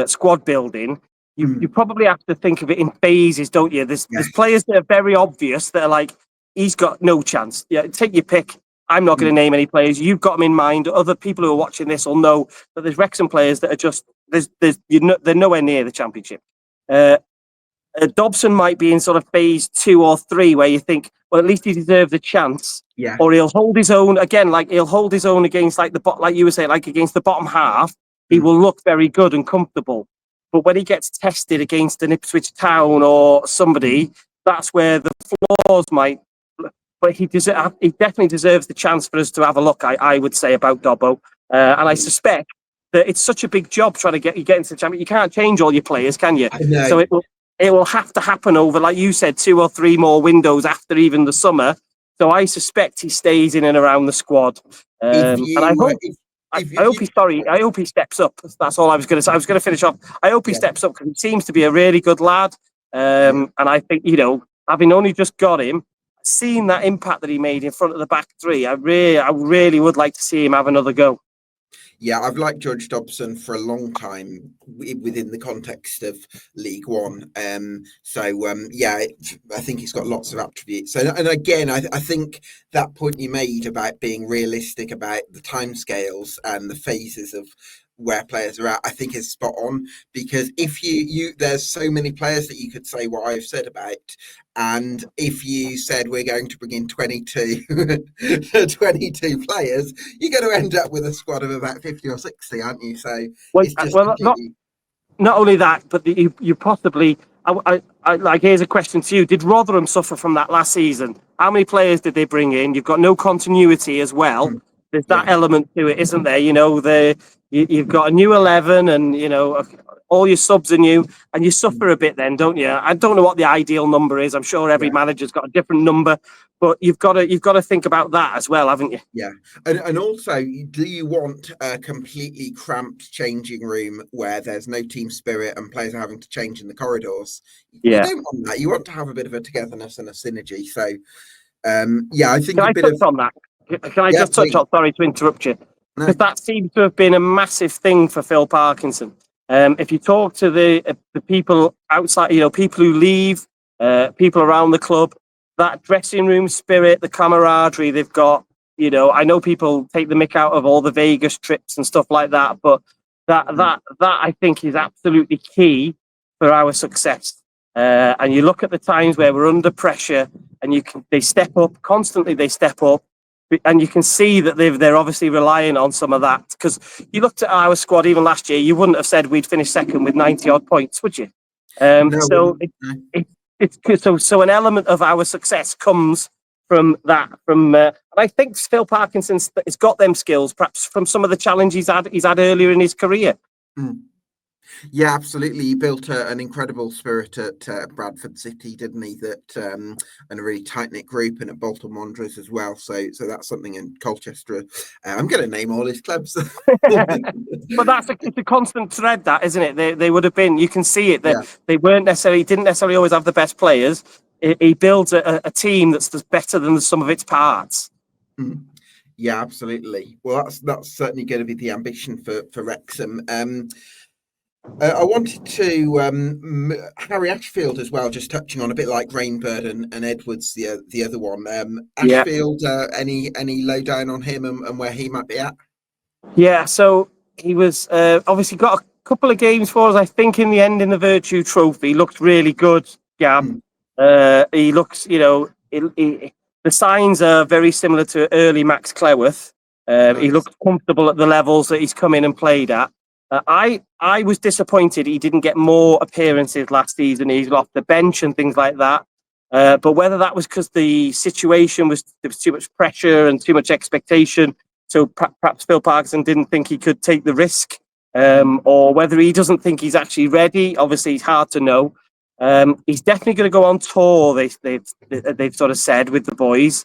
squad building, you probably have to think of it in phases, don't you? There's players that are very obvious that are like, he's got no chance. Yeah, take your pick. I'm not going to name any players. You've got them in mind. Other people who are watching this will know that there's Wrexham players that are just they're nowhere near the Championship. Dobson might be in sort of phase 2 or 3 where you think, well, at least he deserves a chance. Yeah. Or he'll hold his own again, like he'll hold his own against like you were saying, like against the bottom half. He will look very good and comfortable. But when he gets tested against an Ipswich Town or somebody, that's where the flaws might. But he definitely deserves the chance for us to have a look. I would say about Dobbo, and I suspect that it's such a big job trying to get into the championship. You can't change all your players, can you? I know. So it will have to happen over, like you said, 2 or 3 more windows after even the summer. So I suspect he stays in and around the squad. And I hope he steps up. That's all I was going to say. I was going to finish off. I hope he steps up because he seems to be a really good lad. And I think, having only just got him, seeing that impact that he made in front of the back three, I really would like to see him have another go. Yeah, I've liked Judge Dobson for a long time within the context of League One. I think he's got lots of attributes. And again, I think that point you made about being realistic about the timescales and the phases of where players are at, I think is spot on, because if you there's so many players that you could say what I've said about, and if you said we're going to bring in 22 players, you're going to end up with a squad of about 50 or 60, aren't you? So it's just completely... not only that, but you possibly I like, here's a question to you. Did Rotherham suffer from that last season? How many players did they bring in? You've got no continuity as well. There's that element to it, isn't there? You've got a new 11 and, all your subs are new, and you suffer a bit then, don't you? I don't know what the ideal number is. I'm sure every manager's got a different number, but you've got to think about that as well, haven't you? Yeah. And also, do you want a completely cramped changing room where there's no team spirit and players are having to change in the corridors? Yeah. You don't want that. You want to have a bit of a togetherness and a synergy. So, I think Can I touch on that? Can I just touch on? Sorry to interrupt you, because that seems to have been a massive thing for Phil Parkinson. If you talk to the people outside, people who leave, people around the club, that dressing room spirit, the camaraderie they've got. I know people take the mick out of all the Vegas trips and stuff like that, but that I think is absolutely key for our success. And you look at the times where we're under pressure, and they step up constantly. They step up, and you can see that they're obviously relying on some of that. Because you looked at our squad even last year, you wouldn't have said we'd finish second with 90 odd points, would you? So an element of our success comes from that. And I think Phil Parkinson's has got them skills, perhaps from some of the challenges he's had earlier in his career. Yeah, absolutely. He built an incredible spirit at Bradford City, didn't he? And a really tight knit group, and at Bolton Wanderers as well. So that's something in Colchester. I'm going to name all his clubs. But it's a constant thread, that, isn't it? They would have been. You can see it. They didn't necessarily always have the best players. He builds a team that's better than the sum of its parts. Yeah, absolutely. Well, that's certainly going to be the ambition for Wrexham. I wanted to Harry Ashfield as well, just touching on a bit like Rainbird and Edwards, the other one. Ashfield, any lowdown on him and where he might be at? Yeah, so he was obviously got a couple of games for us, I think, in the end in the Virtue Trophy. He looked really good, Gab. He looks, the signs are very similar to early Max Cleworth. Nice. He looked comfortable at the levels that he's come in and played at. I was disappointed he didn't get more appearances last season. He's off the bench and things like that. But whether that was because the situation was there was too much pressure and too much expectation, so perhaps Phil Parkinson didn't think he could take the risk, or whether he doesn't think he's actually ready. Obviously, it's hard to know. He's definitely going to go on tour. They've sort of said with the boys,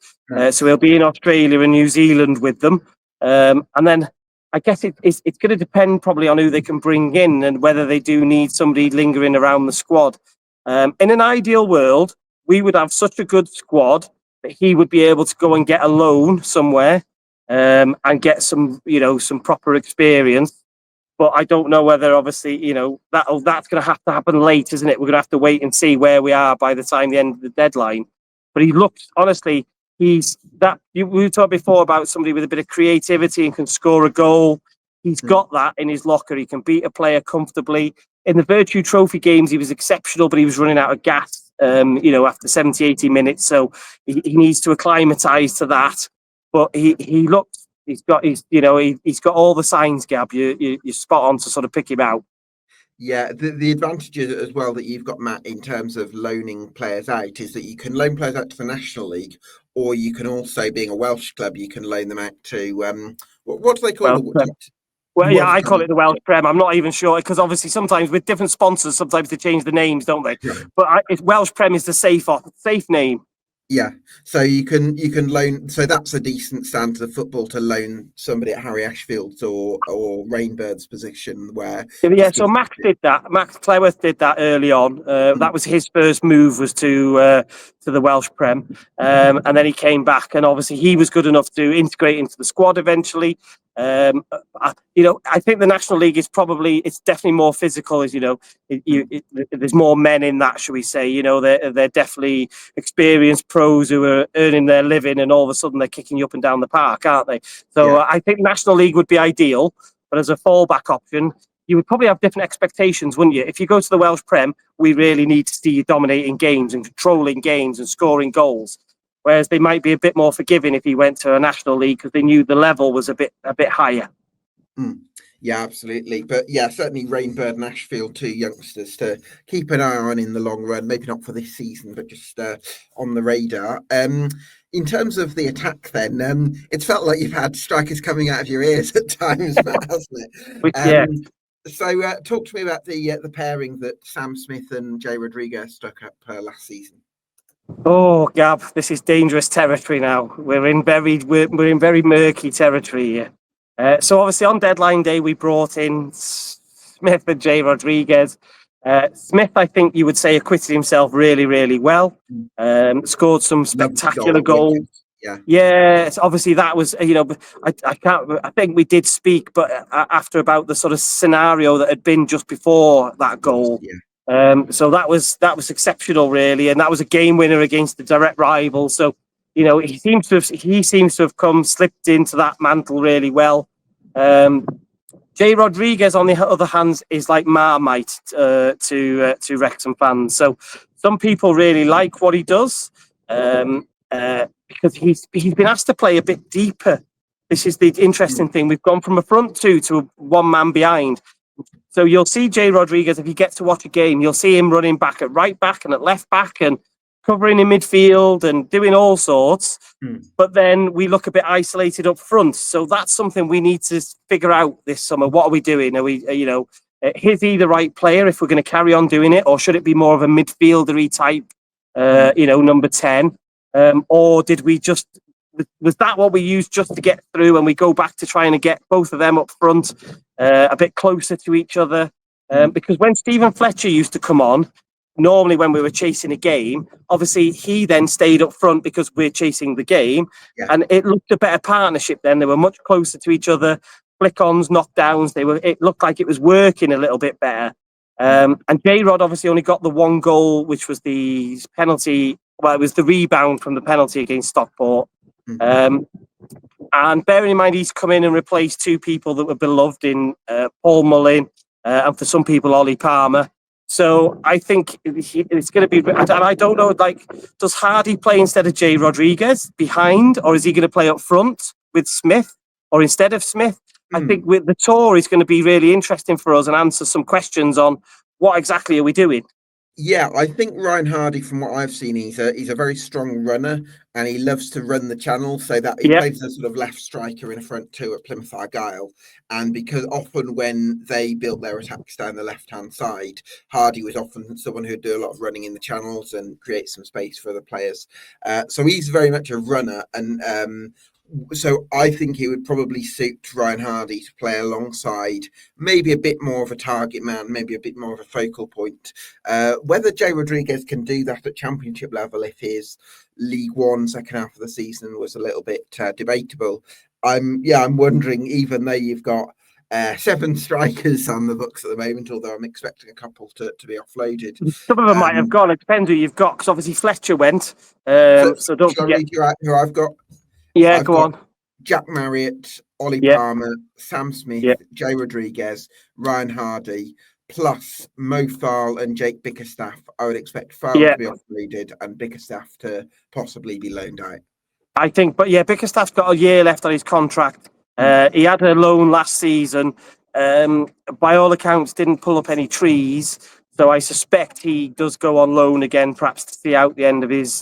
so he'll be in Australia and New Zealand with them, and then I guess it's going to depend probably on who they can bring in and whether they do need somebody lingering around the squad. In an ideal world, we would have such a good squad that he would be able to go and get a loan somewhere, and get some proper experience. But I don't know whether, obviously, that's going to have to happen late, isn't it? We're going to have to wait and see where we are by the time the end of the deadline. But he looks, honestly, we were talking before about somebody with a bit of creativity and can score a goal. He's got that in his locker. He can beat a player comfortably. In the Virtue Trophy games, he was exceptional, but he was running out of gas, after 70, 80 minutes. So he needs to acclimatise to that. But he looks. He's got all the signs, Gab. You're spot on to sort of pick him out. Yeah, the advantages as well that you've got, Matt, in terms of loaning players out is that you can loan players out to the National League, or you can also, being a Welsh club, you can loan them out to what do they call it? Well, yeah, I call it the Welsh Prem. I'm not even sure because obviously sometimes with different sponsors, sometimes they change the names, don't they? Right. But Welsh Prem is the safe name. Yeah, so you can loan. So that's a decent standard of football to loan somebody at Harry Ashfield's or Rainbird's position. Where so Max did that. Max Cleworth did that early on. That was his first move, was to the Welsh Prem, and then he came back, and obviously he was good enough to integrate into the squad eventually. I think the National League is it's definitely more physical. As there's more men in that, shall we say? They're definitely experienced pros who are earning their living, and all of a sudden they're kicking you up and down the park, aren't they? So I think National League would be ideal, but as a fallback option, you would probably have different expectations, wouldn't you? If you go to the Welsh Prem, we really need to see you dominating games and controlling games and scoring goals. Whereas they might be a bit more forgiving if he went to a National League because they knew the level was a bit higher. Yeah, absolutely. But yeah, certainly Rainbird and Ashfield, two youngsters to keep an eye on in the long run. Maybe not for this season, but just on the radar. In terms of the attack, then it's felt like you've had strikers coming out of your ears at times, Matt, hasn't it? So talk to me about the pairing that Sam Smith and Jay Rodriguez struck up last season. Oh, Gab, this is dangerous territory now. We're in very murky territory here. So obviously on deadline day, we brought in Smith and Jay Rodriguez. Smith, I think you would say, acquitted himself really, really well. Scored some spectacular goals. Yeah. So obviously that was, I think we did speak, but after about the sort of scenario that had been just before that goal. Yeah. So that was exceptional, really, and that was a game winner against the direct rival. So, he seems to have slipped into that mantle really well. Jay Rodriguez, on the other hand, is like Marmite to Wrexham fans. So some people really like what he does because he's been asked to play a bit deeper. This is the interesting thing. We've gone from a front two to a one man behind. So you'll see Jay Rodriguez, if you get to watch a game, you'll see him running back at right back and at left back and covering in midfield and doing all sorts. But then we look a bit isolated up front. So that's something we need to figure out this summer. What are we doing? Are we, is he the right player if we're going to carry on doing it? Or should it be more of a midfieldery type, number 10? Or did we was that what we used just to get through and we go back to trying to get both of them up front a bit closer to each other? Because when Stephen Fletcher used to come on, normally when we were chasing a game, obviously he then stayed up front because we're chasing the game, and it looked a better partnership then. They were much closer to each other, flick-ons, knockdowns. It looked like it was working a little bit better. And J-Rod obviously only got the one goal, which was the penalty. Well, it was the rebound from the penalty against Stockport. And bearing in mind, he's come in and replaced two people that were beloved in Paul Mullin and for some people, Ollie Palmer. So I think it's going to be, and I don't know, does Hardy play instead of Jay Rodriguez behind, or is he going to play up front with Smith or instead of Smith? I think with the tour is going to be really interesting for us and answer some questions on what exactly are we doing. Yeah, I think Ryan Hardy, from what I've seen, he's a very strong runner, and he loves to run the channel. So that he Yeah. plays as a sort of left striker in a front two at Plymouth Argyle, and because often when they built their attacks down the left-hand side, Hardy was often someone who'd do a lot of running in the channels and create some space for the players. So he's very much a runner, and so I think it would probably suit Ryan Hardy to play alongside maybe a bit more of a target man, maybe a bit more of a focal point. Whether Jay Rodriguez can do that at championship level if his League One second half of the season was a little bit debatable. I'm wondering, even though you've got 7 strikers on the books at the moment, although I'm expecting a couple to be offloaded. Some of them might have gone. It depends who you've got, because obviously Fletcher went. So Don't shall I forget. read you out who I've got? Yeah, I've go got on. Jack Marriott, Ollie Yeah. Palmer, Sam Smith, Yeah. Jay Rodriguez, Ryan Hardy, plus Mo Farl and Jake Bickerstaff. I would expect Farl to be offloaded and Bickerstaff to possibly be loaned out. I think, but yeah, Bickerstaff's got a year left on his contract. He had a loan last season. By all accounts, didn't pull up any trees. So I suspect he does go on loan again, perhaps to see out the end of his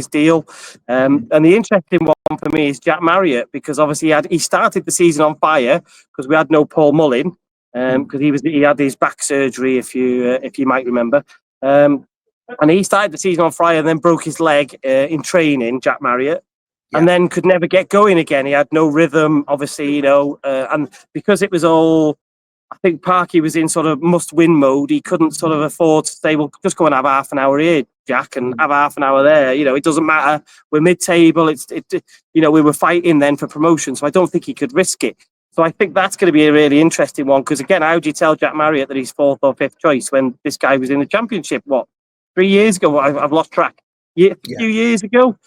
deal. And the interesting one for me is Jack Marriott, because obviously he started the season on fire because we had no Paul Mullin, because he had his back surgery, if you might remember. And he started the season on fire and then broke his leg in training, Jack Marriott, and then could never get going again. He had no rhythm, obviously, and because it was all, I think Parky was in sort of must-win mode, he couldn't sort of afford to say, well, just go and have half an hour here, Jack, and have half an hour there. It doesn't matter. We're mid-table. We were fighting then for promotion, so I don't think he could risk it. So I think that's going to be a really interesting one, because, again, how do you tell Jack Marriott that he's 4th or 5th choice when this guy was in the Championship, 3 years ago? I've lost track. A few years ago.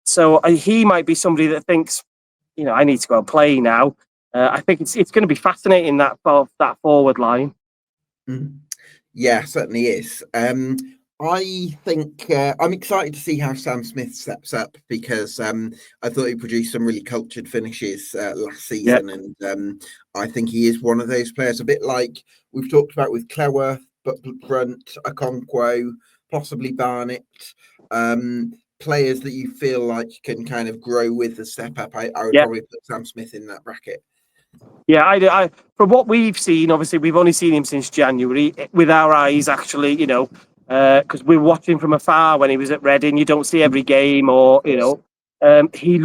So he might be somebody that thinks, I need to go and play now. I think it's going to be fascinating, that forward line. Yeah, certainly is. I think I'm excited to see how Sam Smith steps up, because I thought he produced some really cultured finishes last season, and I think he is one of those players, a bit like we've talked about with Cleworth, but Brunt, Okonkwo, possibly Barnett, players that you feel like can kind of grow with the step up. I would probably put Sam Smith in that bracket. Yeah, I from what we've seen, obviously we've only seen him since January with our eyes, actually, because we were watching from afar when he was at Reading. You don't see every game, or he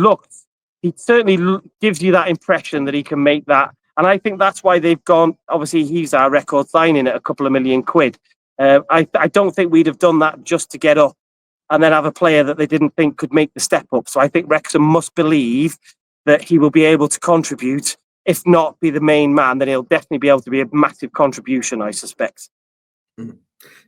certainly gives you that impression that he can make that, and I think that's why they've gone. Obviously, he's our record signing at a couple of £1 million. I don't think we'd have done that just to get up and then have a player that they didn't think could make the step up. So I think Wrexham must believe that he will be able to contribute. If not be the main man, then he'll definitely be able to be a massive contribution, I suspect.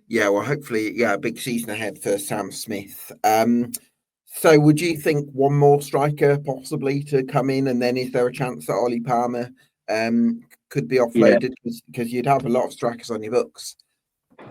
Yeah, well, hopefully, a big season ahead for Sam Smith. So would you think one more striker possibly to come in, and then is there a chance that Ollie Palmer could be offloaded? Because you'd have a lot of strikers on your books.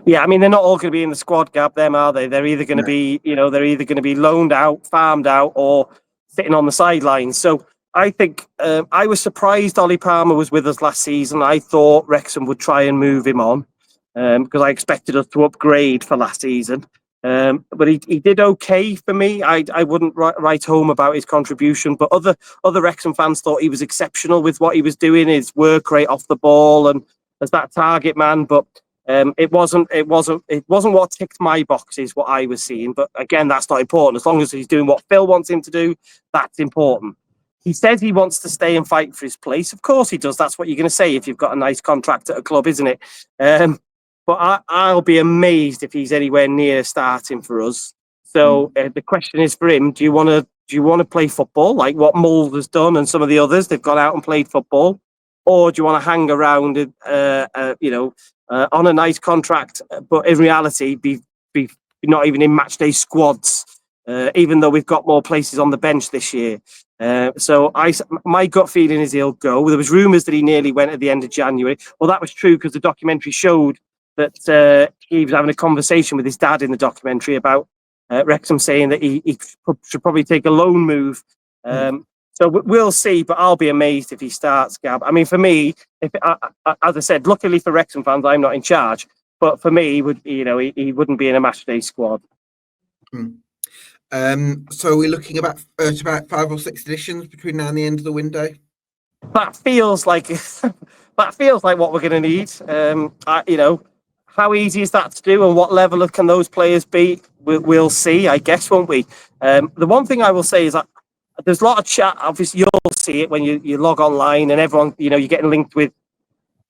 Yeah, I mean, they're not all going to be in the squad, Gab, them, are they? They're either going to be, they're either going to be loaned out, farmed out, or sitting on the sidelines. So I think I was surprised Ollie Palmer was with us last season. I thought Wrexham would try and move him on, because I expected us to upgrade for last season. But he did okay for me. I wouldn't write home about his contribution, but other Wrexham fans thought he was exceptional with what he was doing, his work rate off the ball and as that target man. But it wasn't what ticked my boxes, what I was seeing. But again, that's not important. As long as he's doing what Phil wants him to do, that's important. He says he wants to stay and fight for his place. Of course he does. That's what you're going to say if you've got a nice contract at a club, isn't it? But I'll be amazed if he's anywhere near starting for us. So the question is for him: do you want to play football like what Mull has done and some of the others? They've gone out and played football, or do you want to hang around, on a nice contract, but in reality be not even in match day squads, even though we've got more places on the bench this year. So my gut feeling is he'll go. There was rumours that he nearly went at the end of January. Well, that was true because the documentary showed that he was having a conversation with his dad in the documentary about Wrexham saying that he should probably take a loan move. So we'll see, but I'll be amazed if he starts, Gab. I mean, for me, as I said, luckily for Wrexham fans, I'm not in charge. But for me, he wouldn't be in a matchday squad. So we're looking about 5 or 6 editions between now and the end of the window. That feels like what we're going to need. How easy is that to do, and what level can those players be? We'll see, I guess, won't we? The one thing I will say is that there's a lot of chat. Obviously, you'll see it when you log online, and everyone, you're getting linked with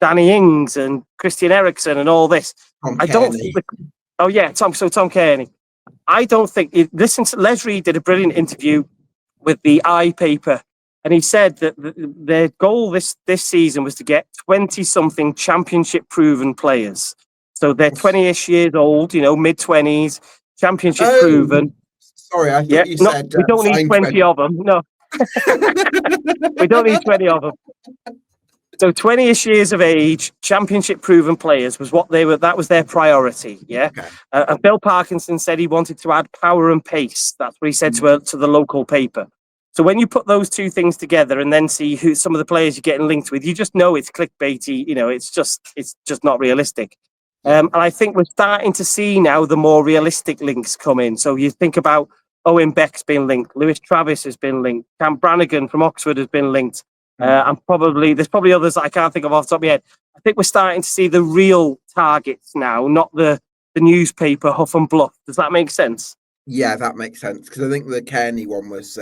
Danny Ings and Christian Eriksen and all this. Tom I don't think. Tom Kearney. I don't think. Listen to Les Reed did a brilliant interview with the iPaper, and he said that their goal this season was to get 20-something championship-proven players. So they're 20-ish years old, mid-20s, championship-proven. Sorry, I thought you said... we don't need 20 of them, no. We don't need 20 of them. So 20-ish years of age, championship-proven players was what they were. That was their priority, yeah? Okay. And Bill Parkinson said he wanted to add power and pace. That's what he said to the local paper. So when you put those two things together and then see who some of the players you're getting linked with, you just know it's clickbaity. It's just not realistic. And I think we're starting to see now the more realistic links come in. So you think about Owen Beck's been linked, Lewis Travis has been linked, Cam Brannigan from Oxford has been linked, and there's probably others that I can't think of off the top of my head. I think we're starting to see the real targets now, not the newspaper huff and bluff. Does that make sense? Yeah, that makes sense, because I think the Kearney one was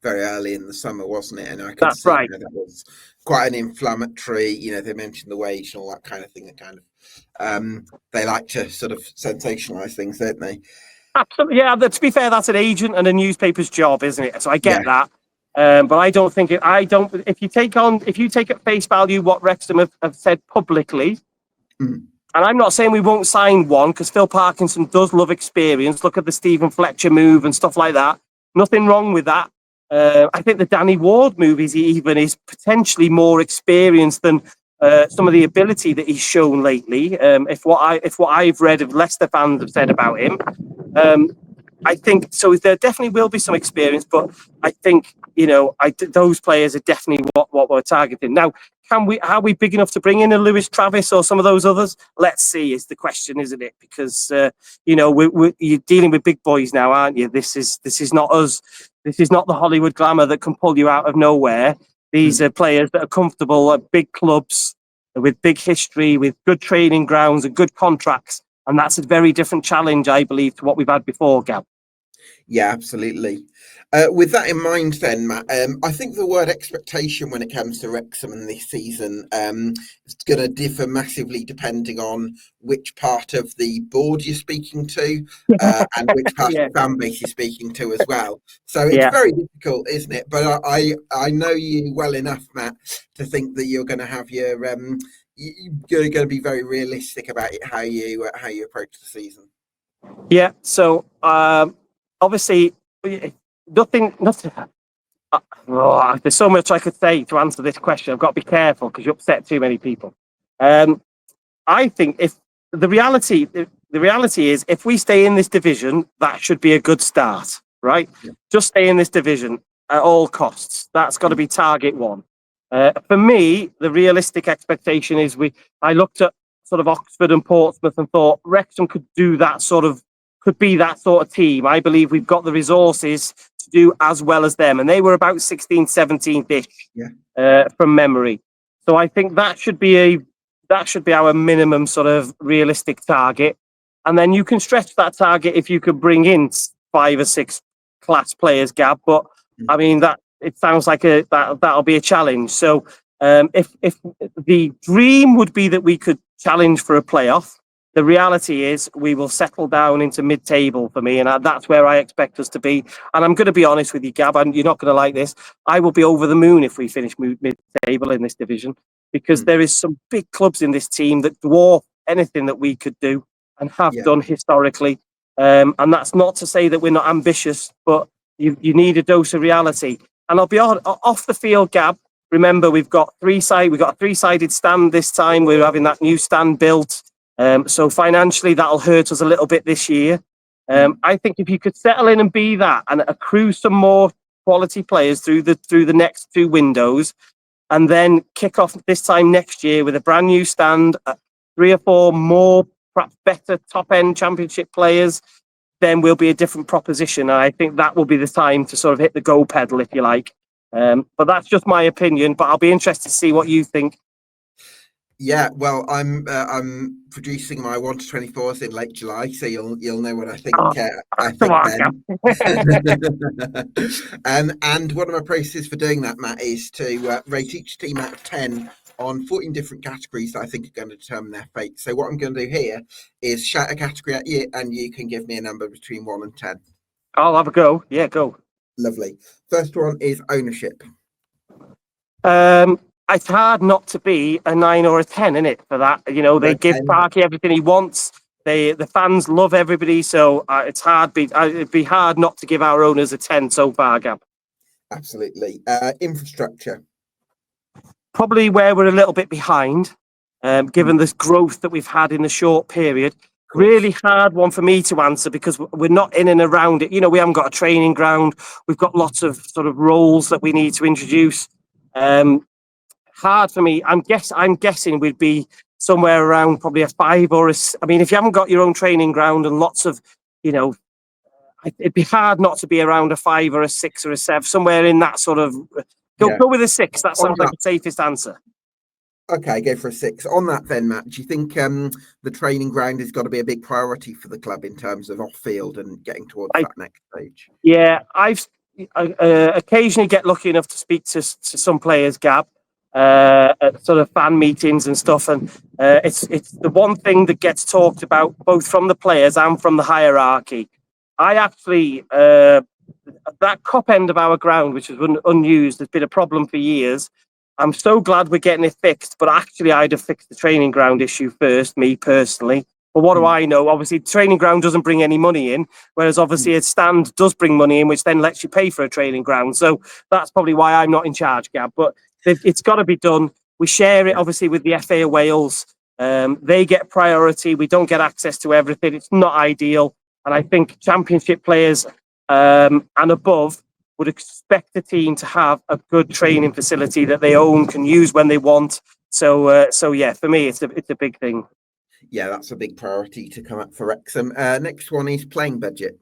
very early in the summer, wasn't it? And I That's right. That was quite an inflammatory. They mentioned the wage and all that kind of thing. That kind of they like to sort of sensationalize things, don't they? Absolutely. Yeah. To be fair, that's an agent and a newspaper's job, isn't it? So I get that. But I don't think it. I don't. If you take at face value what Wrexham have said publicly. And I'm not saying we won't sign one, because Phil Parkinson does love experience. Look at the Stephen Fletcher move and stuff like that. Nothing wrong with that. I think the Danny Ward move is potentially more experienced than some of the ability that he's shown lately. If what I've read of Leicester fans have said about him, I think so. There definitely will be some experience, but I think those players are definitely what we're targeting now. Are we big enough to bring in a Lewis Travis or some of those others? Let's see, is the question, isn't it? Because you're dealing with big boys now, aren't you? This is not us. This is not the Hollywood glamour that can pull you out of nowhere. These are players that are comfortable at big clubs with big history, with good training grounds and good contracts, and that's a very different challenge, I believe, to what we've had before, Gab. Yeah, absolutely. With that in mind, then, Matt, I think the word expectation when it comes to Wrexham in this season is going to differ massively depending on which part of the board you're speaking to and which part of the fan base you're speaking to as well. So it's very difficult, isn't it? But I know you well enough, Matt, to think that you're going to have your you're going to be very realistic about it, how you approach the season. Yeah. So obviously. Nothing. There's so much I could say to answer this question. I've got to be careful because you upset too many people. I think if the reality is, if we stay in this division, that should be a good start, right? Yeah. Just stay in this division at all costs. That's got to be target one. For me, the realistic expectation is I looked at sort of Oxford and Portsmouth and thought Wrexham could be that sort of team. I believe we've got the resources to do as well as them. And they were about 16th, 17th-ish from memory. So I think that should be our minimum sort of realistic target. And then you can stretch that target if you could bring in 5 or 6 class players, Gab. But I mean, that it sounds like that'll be a challenge. So if the dream would be that we could challenge for a playoff, the reality is we will settle down into mid-table for me, and that's where I expect us to be. And I'm going to be honest with you, Gab, and you're not going to like this. I will be over the moon if we finish mid-table in this division, because there is some big clubs in this team that dwarf anything that we could do and have done historically. And that's not to say that we're not ambitious, but you need a dose of reality. And I'll be off the field, Gab. Remember, we've got a 3-sided stand this time. We're having that new stand built. So financially, that'll hurt us a little bit this year. I think if you could settle in and be that and accrue some more quality players through the next 2 windows, and then kick off this time next year with a brand new stand, 3 or 4 more, perhaps better top end championship players, then we'll be a different proposition. And I think that will be the time to sort of hit the go pedal, if you like. But that's just my opinion. But I'll be interested to see what you think. Yeah, well, I'm producing my 1 to 24s in late July, so you'll know what I think. I think then. And one of my processes for doing that, Matt, is to rate each team out of 10 on 14 different categories that I think are going to determine their fate. So what I'm going to do here is shout a category at you, and you can give me a number between 1 and 10. I'll have a go. Yeah, go. Lovely. First one is ownership. It's hard not to be a 9 or a 10, isn't it? For that, they give Parky everything he wants. The fans love everybody, so it's hard. It'd be hard not to give our owners a 10 so far, Gab. Absolutely. Infrastructure. Probably where we're a little bit behind, given this growth that we've had in the short period. Really hard one for me to answer because we're not in and around it. We haven't got a training ground. We've got lots of sort of roles that we need to introduce. Hard for me. I'm guessing we'd be somewhere around probably a 5 or a. I mean, if you haven't got your own training ground and lots of, it'd be hard not to be around a 5 or a 6 or a 7, somewhere in that sort of. Go with a 6. That sounds like the safest answer. Okay, go for a 6. On that then, Matt, do you think the training ground has got to be a big priority for the club in terms of off-field and getting towards that next stage? Yeah, I occasionally get lucky enough to speak to some players, Gab, at sort of fan meetings and stuff, and it's the one thing that gets talked about both from the players and from the hierarchy. I actually, that cop end of our ground, which is unused, has been a problem for years. I'm so glad we're getting it fixed, but actually I'd have fixed the training ground issue first, me personally. But what do I know? Obviously, training ground doesn't bring any money in, whereas obviously a stand does bring money in, which then lets you pay for a training ground. So that's probably why I'm not in charge, Gab. But it's got to be done. We share it, obviously, with the FA of Wales. They get priority. We don't get access to everything. It's not ideal. And I think championship players and above would expect the team to have a good training facility that they own, can use when they want. So yeah, for me, it's a big thing. Yeah, that's a big priority to come up for Wrexham. Next one is playing budget.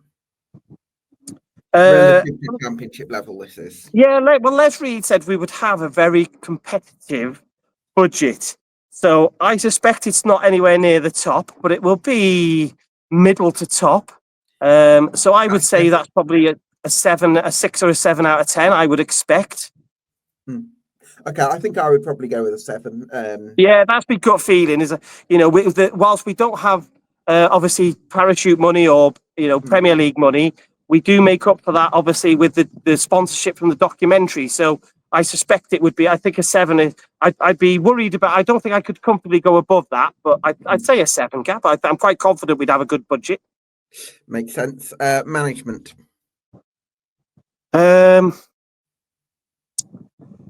Championship level, this is. Yeah, well, Les Reed said we would have a very competitive budget. So I suspect it's not anywhere near the top, but it will be middle to top. So I would say that's probably a 6 or a 7 out of 10, I would expect. Okay, I think I would probably go with a 7. Yeah, that's my gut feeling. Whilst we don't have obviously parachute money or Premier League money, we do make up for that obviously with the sponsorship from the documentary. So I suspect it would be. I think a 7. I'd be worried about. I don't think I could comfortably go above that, but I'd say a 7, Gab. I'm quite confident we'd have a good budget. Makes sense. Management.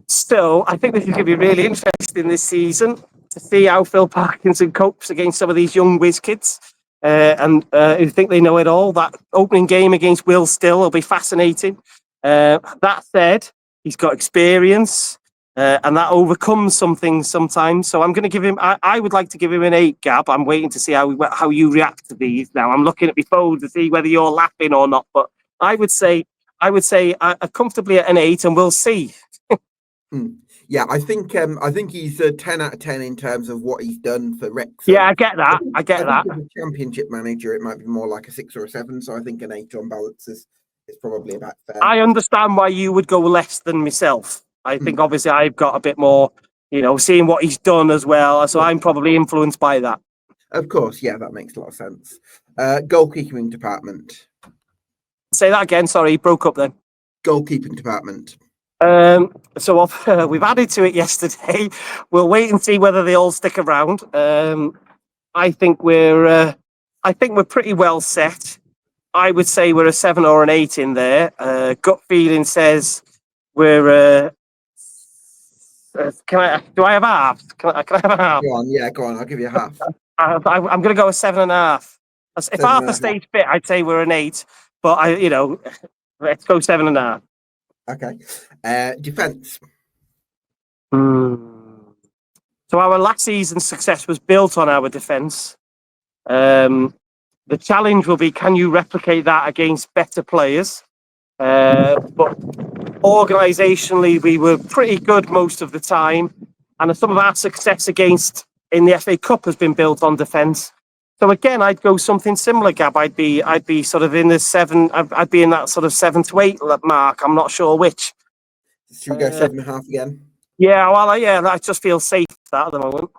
Still, I think this is going to be really interesting this season to see how Phil Parkinson copes against some of these young whiz kids and who think they know it all. That opening game against Will Still will be fascinating. That said, he's got experience and that overcomes something sometimes. So I'm going to give him. I would like to give him an 8, Gab. I'm waiting to see how you react to these. Now I'm looking at my phone to see whether you're laughing or not. But I would say comfortably at an 8, and we'll see. Yeah, I think he's a 10 out of 10 in terms of what he's done for Wrexham. Yeah, I get that. I get that. As a championship manager, it might be more like a 6 or a 7. So I think an 8 on balance is probably about fair. I understand why you would go less than myself. I think obviously I've got a bit more, seeing what he's done as well. So I'm probably influenced by that. Of course, yeah, that makes a lot of sense. Goalkeeping department. Say that again. Sorry, broke up then. Goalkeeping department. So we've added to it yesterday. We'll wait and see whether they all stick around. I think we're pretty well set. I would say we're a 7 or an 8 in there. Gut feeling says we're. Do I have half? Can I have a half? Go on. I'll give you a half. I'm going to go a 7.5. If Arthur stayed fit, I'd say we're an 8. But let's go 7.5. Okay. Defence. So our last season's success was built on our defence. The challenge will be, can you replicate that against better players? But organisationally, we were pretty good most of the time, and some of our success in the FA Cup has been built on defence. So again, I'd go something similar, Gab. I'd be sort of in the seven. I'd be in that sort of 7 to 8 mark. I'm not sure which. Should we go 7.5 again? Yeah, well, I just feel safe with that at the moment.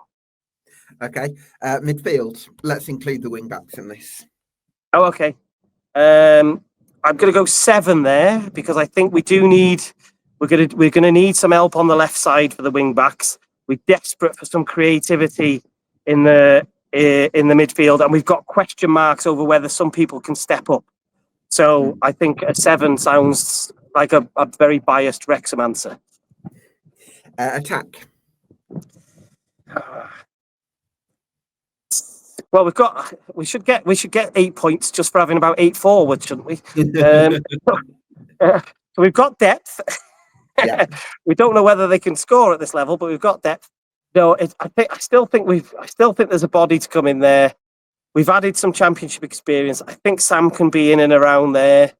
Okay. Midfield. Let's include the wing backs in this. Oh, okay. I'm going to go 7 there because I think we do need. We're going to need some help on the left side for the wing backs. We're desperate for some creativity in the midfield, and we've got question marks over whether some people can step up. So I think a 7 sounds like a very biased Wrexham answer. Attack. Well, we should get 8 points just for having about 8 forwards, shouldn't we? So we've got depth. Yeah. We don't know whether they can score at this level, but we've got depth. No, I still think there's a body to come in there. We've added some championship experience. I think Sam can be in and around there.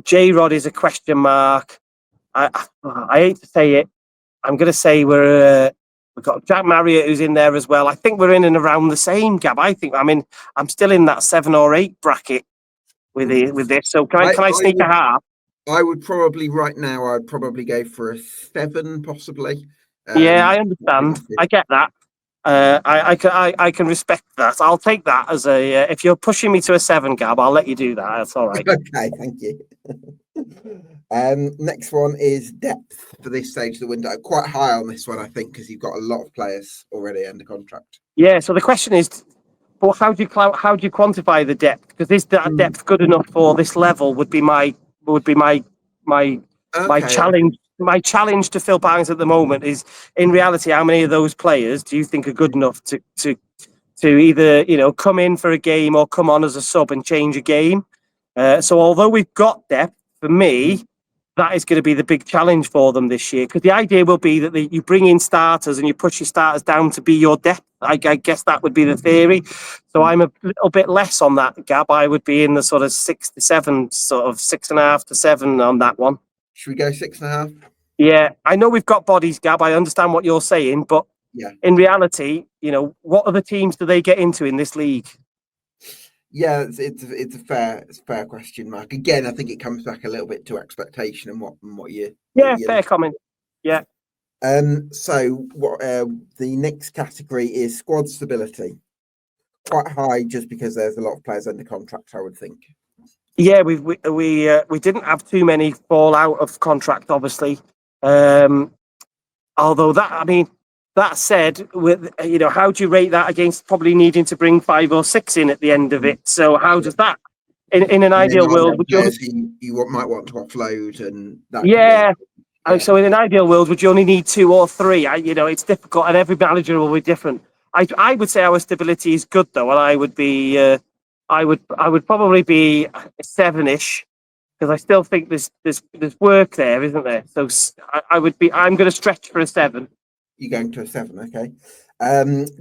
J-Rod is a question mark. I hate to say it. I'm going to say we've got Jack Marriott who's in there as well. I think we're in and around the same, Gab. I'm still in that 7 or 8 bracket with this. So can I sneak a half? I would probably right now. I'd probably go for a 7, possibly. Yeah, I understand. I get that. I can respect that. I'll take that as a. If you're pushing me to a 7, Gab, I'll let you do that. That's all right. Okay, thank you. Next one is depth for this stage of the window. Quite high on this one, I think, because you've got a lot of players already under contract. Yeah. So the question is, well, how do you quantify the depth? Because is that depth good enough for this level? Would be my challenge. My challenge to Phil Barnes at the moment is, in reality, how many of those players do you think are good enough to either come in for a game or come on as a sub and change a game? So although we've got depth, for me, that is going to be the big challenge for them this year. Because the idea will be that you bring in starters and you push your starters down to be your depth. I guess that would be the theory. So I'm a little bit less on that, Gab. I would be in the sort of 6 to 7, sort of 6.5 to 7 on that one. Should we go 6.5? Yeah, I know we've got bodies, Gab. I understand what you're saying, but in reality, what other teams do they get into in this league? Yeah, it's a fair question, Mark. Again, I think it comes back a little bit to expectation and what you. Yeah, fair comment. Yeah. So what the next category is squad stability. Quite high, just because there's a lot of players under contract, I would think. Yeah, we didn't have too many fall out of contract, obviously. Although that said, with how do you rate that against probably needing to bring 5 or 6 in at the end of it? So how does that, in an ideal world, would you might want to offload and that? Yeah. So in an ideal world, would you only need 2 or 3? It's difficult, and every manager will be different. I would say our stability is good though, and I would be I would probably be 7-ish. Because I still think there's work there, isn't there? So I'm going to stretch for a 7. You're going to a 7, okay.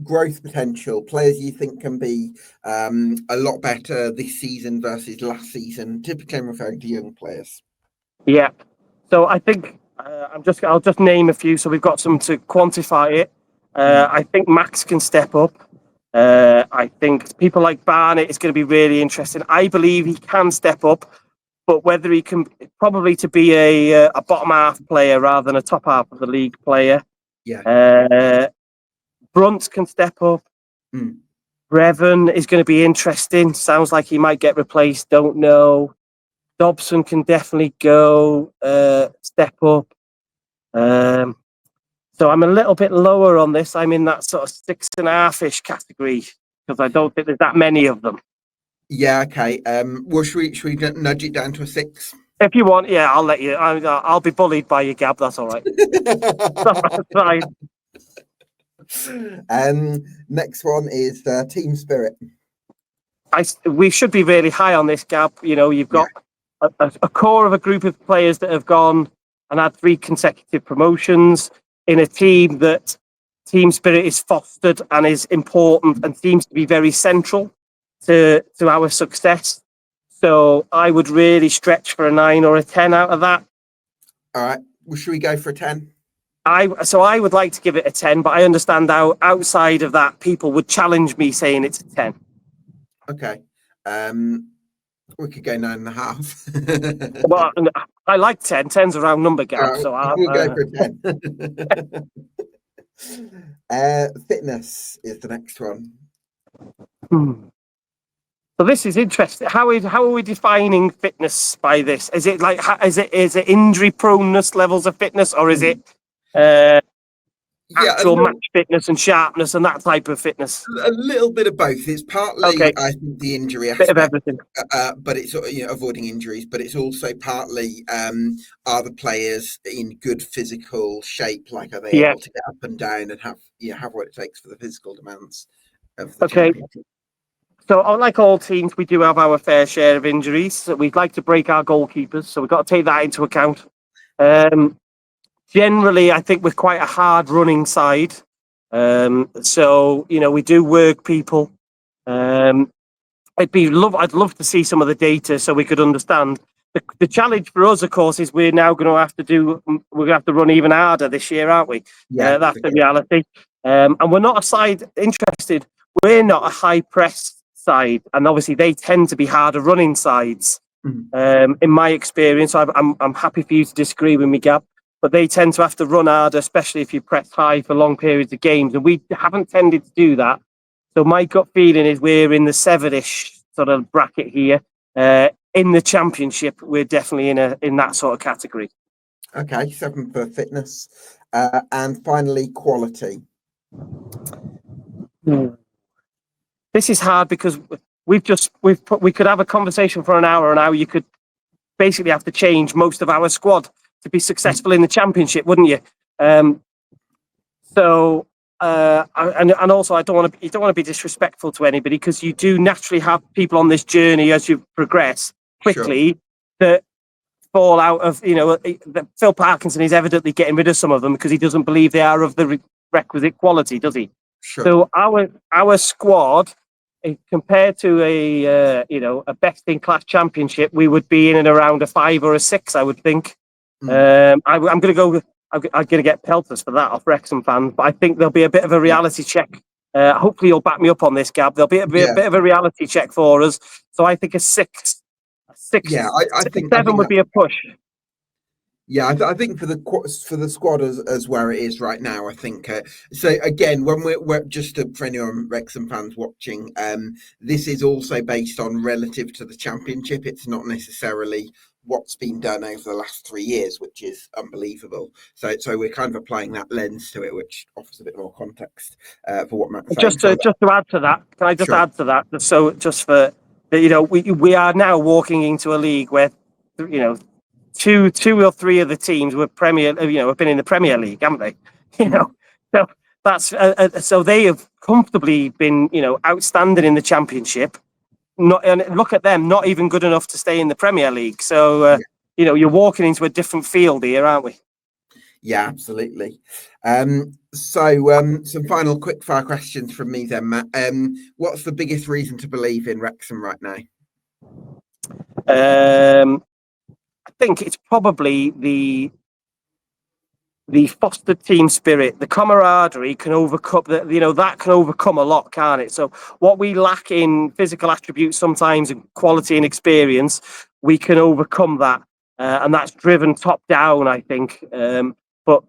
Growth potential, players you think can be a lot better this season versus last season. Typically, I'm referring to young players. Yeah. So I think I'll just name a few. So we've got some to quantify it. I think Max can step up. I think people like Barnett is going to be really interesting. I believe he can step up. But whether he can, probably to be a bottom half player rather than a top half of the league player. Yeah. Brunt can step up. Brevin is going to be interesting. Sounds like he might get replaced. Don't know. Dobson can definitely go step up. So I'm a little bit lower on this. I'm in that sort of 6.5-ish category because I don't think there's that many of them. Yeah, okay. Well, should we nudge it down to a 6? If you want, yeah, I'll let you. I'll be bullied by you, Gab. That's all right. That's fine. Next one is team spirit. We should be really high on this, Gab. You've got a core of a group of players that have gone and had 3 consecutive promotions in a team that team spirit is fostered and is important and seems to be very central to our success. So I would really stretch for a 9 or a 10 out of that. All right. Well, should we go for a 10? So I would like to give it a 10, but I understand how outside of that, people would challenge me saying it's a 10. Okay. We could go 9.5. Well, I like 10. 10's a round number, Gab. So we'll go for a 10. Fitness is the next one. So this is interesting. How are we defining fitness by this? Is it like is it injury proneness levels of fitness, or is it actual match fitness and sharpness and that type of fitness? A little bit of both. It's partly, I think, the injury aspect, bit of everything. But it's avoiding injuries. But it's also partly are the players in good physical shape? Like, are they able to get up and down and have what it takes for the physical demands of the championship? So, like all teams, we do have our fair share of injuries. So we'd like to break our goalkeepers. So we've got to take that into account. Generally, I think we're quite a hard running side. So, we do work people. I'd love to see some of the data so we could understand. The challenge for us, of course, is we're now going to have to run even harder this year, aren't we? Yeah, that's the reality. And we're not a side interested. We're not a high press side, and obviously they tend to be harder running sides. In my experience, I'm happy for you to disagree with me, Gab, but they tend to have to run harder, especially if you press high for long periods of games, and we haven't tended to do that. So my gut feeling is we're in the 7-ish sort of bracket here. In the championship, we're definitely in that sort of category. Okay, 7 for fitness, and finally quality. This is hard because we could have a conversation for an hour, and now you could basically have to change most of our squad to be successful in the championship, wouldn't you? And also, you don't want to be disrespectful to anybody, because you do naturally have people on this journey as you progress quickly that fall out of, Phil Parkinson is evidently getting rid of some of them because he doesn't believe they are of the requisite quality, does he? Sure. So our squad, compared to a best in class championship, we would be in and around a 5 or a 6, I would think. I'm going to go. I'm going to get pelters for that off Wrexham fans, but I think there'll be a bit of a reality check. Hopefully, you'll back me up on this, Gab. There'll be a bit of a reality check for us. So I think a 6. Yeah, I think 7 would be a push. Yeah, I think for the squad as where it is right now, I think so. Again, when we're just for anyone Wrexham fans watching, this is also based on relative to the championship. It's not necessarily what's been done over the last 3 years, which is unbelievable. So we're kind of applying that lens to it, which offers a bit more context for what Matt's saying. Just to add to that, can I just add to that? So just for we are now walking into a league where two or three of the teams were have been in the Premier League, haven't they? So that's so they have comfortably been outstanding in the championship. And look at them, not even good enough to stay in the Premier League. So you're walking into a different field here, aren't we? Yeah, absolutely. So some final quick fire questions from me then, Matt. What's the biggest reason to believe in Wrexham right now? I think it's probably the fostered team spirit, the camaraderie can overcome that can overcome a lot, can't it? So what we lack in physical attributes sometimes, and quality and experience, we can overcome that, and that's driven top down, I think. But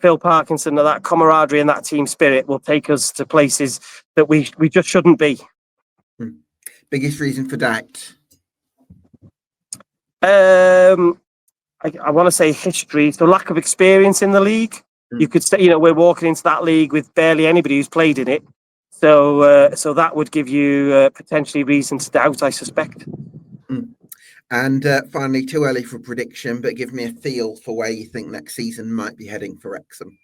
Phil Parkinson and that camaraderie and that team spirit will take us to places that we just shouldn't be. Biggest reason for doubt? I want to say history, so lack of experience in the league. You could say, we're walking into that league with barely anybody who's played in it. So that would give you potentially reason to doubt, I suspect. And finally, too early for prediction, but give me a feel for where you think next season might be heading for Wrexham.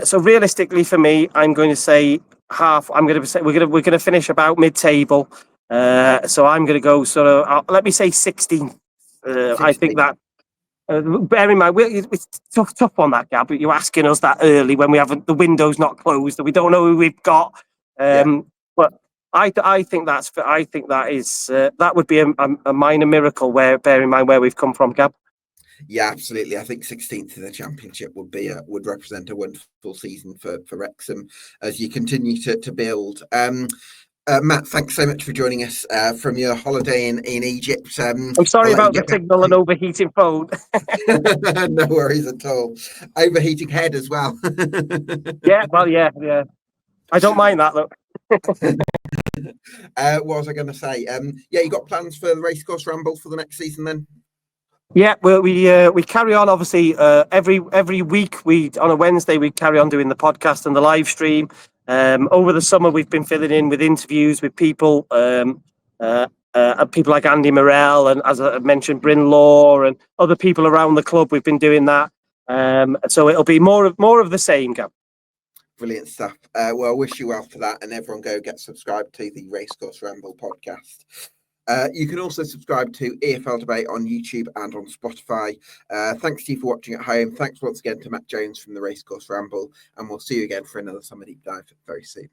So realistically, for me, I'm going to say half. I'm going to say we're going to finish about mid-table. So I'm going to go sort of. Let me say 16th. I think that. Bear in mind, it's tough on that, Gab. But you're asking us that early when we haven't, the window's not closed, and we don't know who we've got. But I think that would be a minor miracle. Bear in mind where we've come from, Gab. Yeah, absolutely. I think 16th in the Championship would represent a wonderful season for Wrexham as you continue to build. Matt, thanks so much for joining us from your holiday in Egypt. I'm sorry about the signal and overheating phone. No worries at all. Overheating head as well. Yeah. I don't mind that, look. What was I going to say? You got plans for the Racecourse Ramble for the next season then? Yeah, well, we carry on. Obviously, every week on a Wednesday we carry on doing the podcast and the live stream. Over the summer, we've been filling in with interviews with people, people like Andy Morell and, as I mentioned, Bryn Law and other people around the club. We've been doing that, so it'll be more of the same, Gab. Brilliant stuff. Well, I wish you well for that, and everyone go get subscribed to the Racecourse Ramble podcast. You can also subscribe to EFL Debate on YouTube and on Spotify. Thanks to you for watching at home. Thanks once again to Matt Jones from the Racecourse Ramble, and we'll see you again for another Summer Deep Dive very soon.